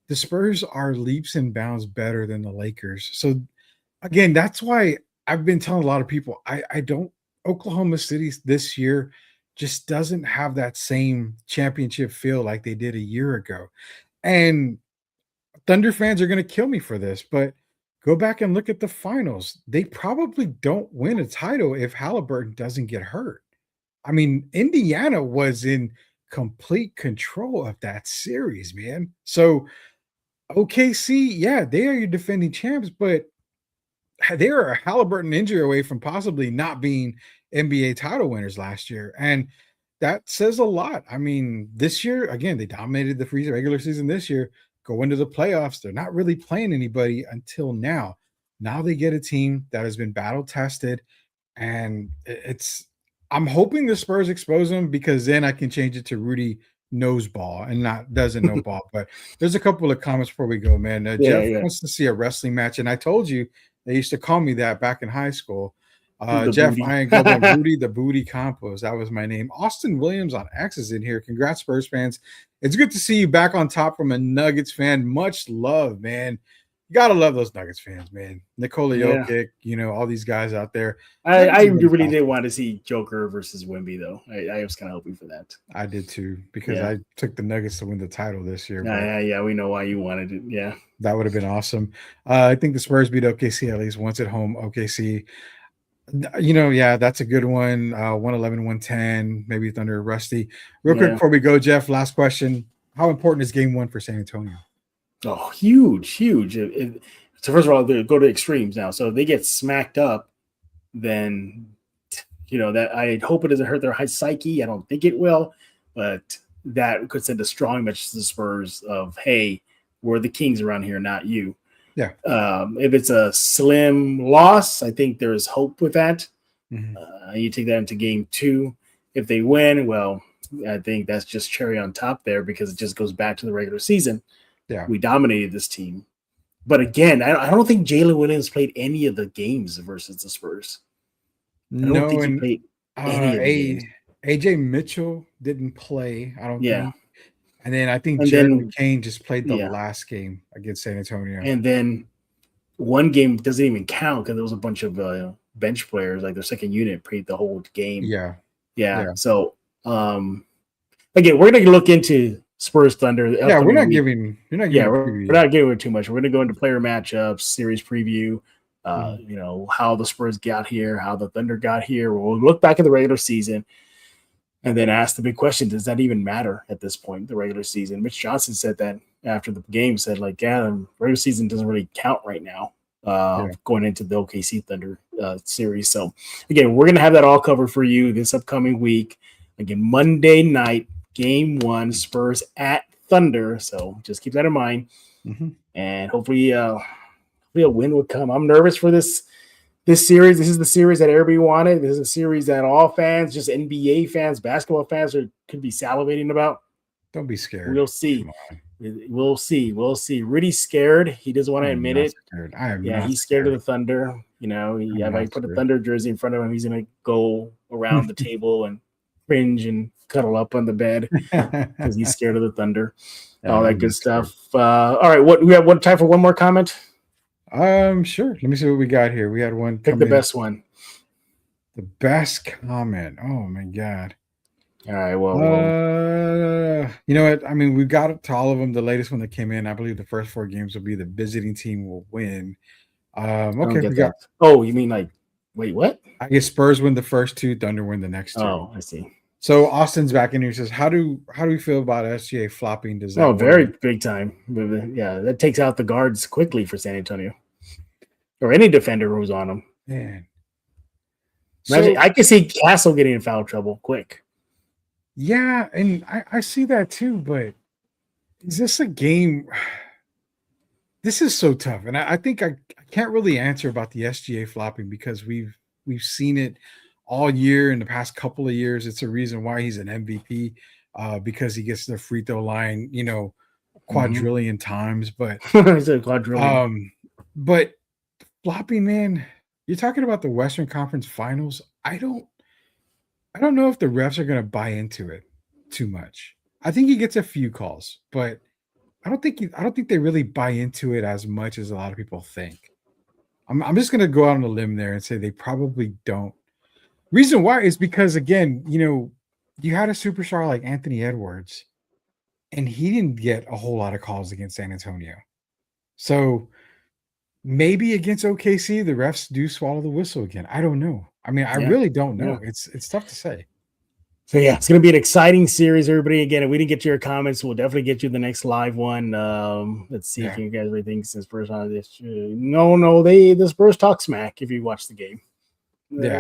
The Spurs are leaps and bounds better than the Lakers. So again, that's why I've been telling a lot of people I don't Oklahoma City this year just doesn't have that same championship feel like they did a year ago. And Thunder fans are going to kill me for this, but go back and look at the finals. They probably don't win a title if Halliburton doesn't get hurt. I mean, Indiana was in complete control of that series, man. So OKC, yeah, they are your defending champs, but they are a Halliburton injury away from possibly not being NBA title winners last year. And that says a lot. I mean, this year, again, they dominated the regular season this year, go into the playoffs. They're not really playing anybody until now. Now they get a team that has been battle tested. And I'm hoping the Spurs expose them because then I can change it to Rudy knows ball and not doesn't know ball. But there's a couple of comments before we go, man. Jeff wants to see a wrestling match. And I told you, they used to call me that back in high school. Jeff, Booty. I ain't going Rudy the Booty Campos. That was my name. Austin Williams on X is in here. Congrats, Spurs fans. It's good to see you back on top from a Nuggets fan. Much love, man. You gotta love those Nuggets fans, man. Nikola Jokic, all these guys out there. I really did want to see Joker versus Wemby, though. I was kind of hoping for that. I did too, because I took the Nuggets to win the title this year. Yeah, we know why you wanted it. Yeah, that would have been awesome. I think the Spurs beat OKC at least once at home. OKC, that's a good one. 111, 110, maybe Thunder rusty. Real quick before we go, Jeff, last question. How important is game 1 for San Antonio? Oh, huge. So first of all, they go to extremes now. So if they get smacked up, then that I hope it doesn't hurt their high psyche. I don't think it will, but that could send a strong message to the Spurs of, hey, we're the kings around here, not you. Yeah. If it's a slim loss, I think there's hope with that. Mm-hmm. You take that into game 2. If they win, well, I think that's just cherry on top there because it just goes back to the regular season. Yeah, we dominated this team. But again, I don't think Jalen Williams played any of the games versus the Spurs. I don't think he played any of the games. AJ Mitchell didn't play, I don't think. And then I think Jeremy Kane just played the last game against San Antonio. And then one game doesn't even count because there was a bunch of bench players, like their second unit played the whole game. Yeah. So again, we're gonna look into Spurs Thunder. We're not giving it too much. We're going to go into player matchups, series preview, how the Spurs got here, how the Thunder got here. We'll look back at the regular season and then ask the big question, does that even matter at this point, the regular season? Mitch Johnson said that after the game, said the regular season doesn't really count right now going into the OKC Thunder series. So again, we're going to have that all covered for you this upcoming week. Again, Monday night, Game 1, Spurs at Thunder. So just keep that in mind. Mm-hmm. And hopefully a win would come. I'm nervous for this series. This is the series that everybody wanted. This is a series that all fans, just NBA fans, basketball fans could be salivating about. Don't be scared. We'll see. We'll see. Rudy's scared. He doesn't want to admit it. He's scared of the Thunder. If I put a Thunder jersey in front of him, he's going to go around the table and cringe and cuddle up on the bed because he's scared of the Thunder. All that good stuff. All right, we have time for one more comment? Sure. Let me see what we got here. We had one. Pick the best one. The best comment. Oh my God. All right. Well, you know what? I mean, we got to all of them. The latest one that came in, I believe the first 4 games will be the visiting team will win. Okay. We got. Oh, you mean wait, what? I guess Spurs win the first 2, Thunder win the next 2. Oh, I see. So Austin's back in here. Says, how do we feel about SGA flopping? Does that very big time. Yeah, that takes out the guards quickly for San Antonio, or any defender who's on them. Man, imagine, I can see Castle getting in foul trouble quick. Yeah, and I see that too. But is this a game? This is so tough, and I think I can't really answer about the SGA flopping because we've seen it all year in the past couple of years. It's a reason why he's an MVP. because he gets the free throw line, quadrillion times. But It's a quadrillion. But floppy, man, you're talking about the Western Conference Finals. I don't know if the refs are going to buy into it too much. I think he gets a few calls, but I don't think they really buy into it as much as a lot of people think. I'm just going to go out on a limb there and say they probably don't. Reason why is because, again, you had a superstar like Anthony Edwards, and he didn't get a whole lot of calls against San Antonio. So maybe against OKC, the refs do swallow the whistle again. I don't know. I mean, I really don't know. Yeah. It's tough to say. So yeah, it's going to be an exciting series, everybody. Again, if we didn't get to your comments, we'll definitely get you the next live one. Let's see if you guys really think since Spurs on this. No, the Spurs talk smack if you watch the game.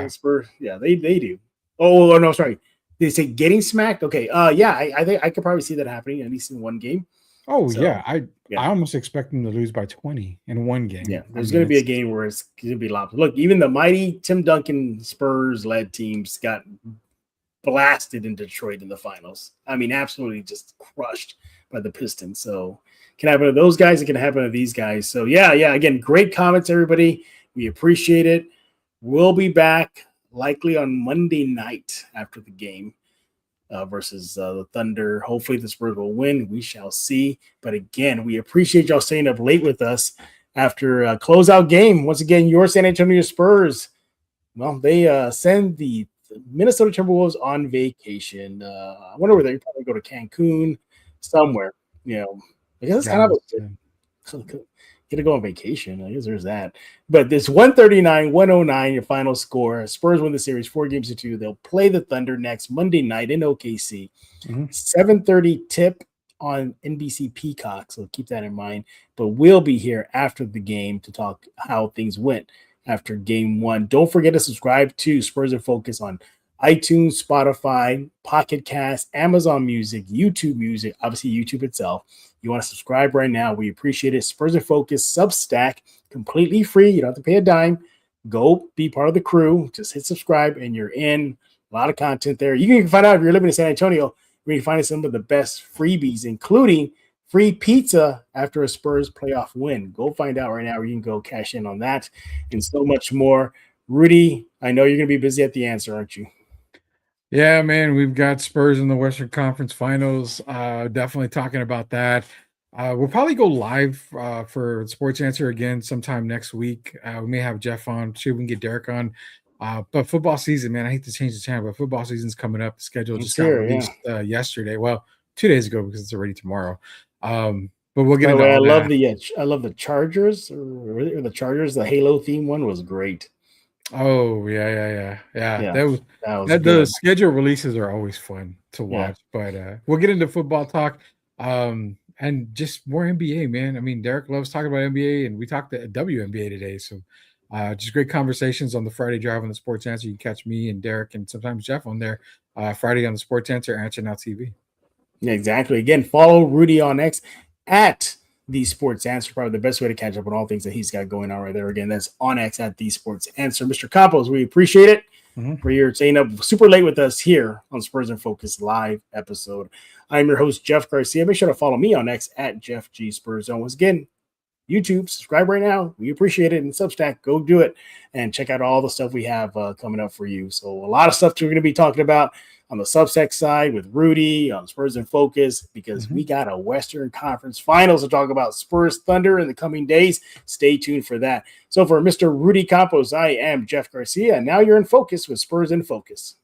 Spurs, they do. Oh no, sorry. Did they say getting smacked? Okay. I think I could probably see that happening at least in one game. Oh, so, I almost expect them to lose by 20 in one game. Yeah, there's going to be a game where it's going to be lopsided. Look, even the mighty Tim Duncan Spurs-led teams got blasted in Detroit in the finals. I mean, absolutely just crushed by the Pistons. So it can happen to those guys. It can happen to these guys. So, again, great comments, everybody. We appreciate it. We'll be back likely on Monday night after the game. Versus the Thunder. Hopefully the Spurs will win. We shall see. But again, we appreciate y'all staying up late with us after a closeout game. Once again, your San Antonio Spurs. Well, they send the Minnesota Timberwolves on vacation. I wonder where they probably go to Cancun somewhere. I guess it's kind of get to go on vacation. I guess there's that. But this 139-109, your final score. Spurs win the series 4-2. They'll play the Thunder next Monday night in OKC. 7:30 tip on NBC Peacock, so keep that in mind. But we'll be here after the game to talk how things went after game one. Don't forget to subscribe to Spurs in Focus on iTunes, Spotify, Pocket Cast, Amazon Music, YouTube Music, obviously YouTube itself. You want to subscribe right now. We appreciate it. Spurs in Focus, Substack, completely free. You don't have to pay a dime. Go be part of the crew. Just hit subscribe and you're in. A lot of content there. You can find out if you're living in San Antonio, where you can find some of the best freebies, including free pizza after a Spurs playoff win. Go find out right now where you can go cash in on that and so much more. Rudy, I know you're going to be busy at the answer, aren't you? Yeah, man, we've got Spurs in the Western Conference Finals. Definitely talking about that. We'll probably go live for Sports Answer again sometime next week. We may have Jeff on. See if we can get Derek on. But football season, man, I hate to change the channel, but football season's coming up. The schedule just got released yesterday. Well, 2 days ago because it's already tomorrow. But we'll get into all that. I love the Chargers or the Chargers. The Halo theme one was great. Oh yeah. The schedule releases are always fun to watch, but we'll get into football talk and just more NBA, man. I mean, Derek loves talking about NBA, and we talked to WNBA today, so just great conversations on the Friday Drive on the Sports Answer. You can catch me and Derek and sometimes Jeff on there Friday on the Sports Answer, Answer Now TV. Yeah, exactly. Again, follow Rudy on X at The Sports Answer, probably the best way to catch up on all things that he's got going on right there. Again, that's on X at The Sports Answer. Mr. Campos, we appreciate it for your staying up super late with us here on Spurs in Focus live episode. I'm your host, Jeff Garcia. Make sure to follow me on X at Jeff G Spurs. Once again, YouTube, subscribe right now. We appreciate it. And Substack, go do it and check out all the stuff we have coming up for you. So a lot of stuff we're going to be talking about on the Substack side with Rudy on Spurs in Focus, because we got a Western Conference Finals to talk about Spurs Thunder in the coming days. Stay tuned for that. So for Mr. Rudy Campos, I am Jeff Garcia, and now you're in focus with Spurs in Focus.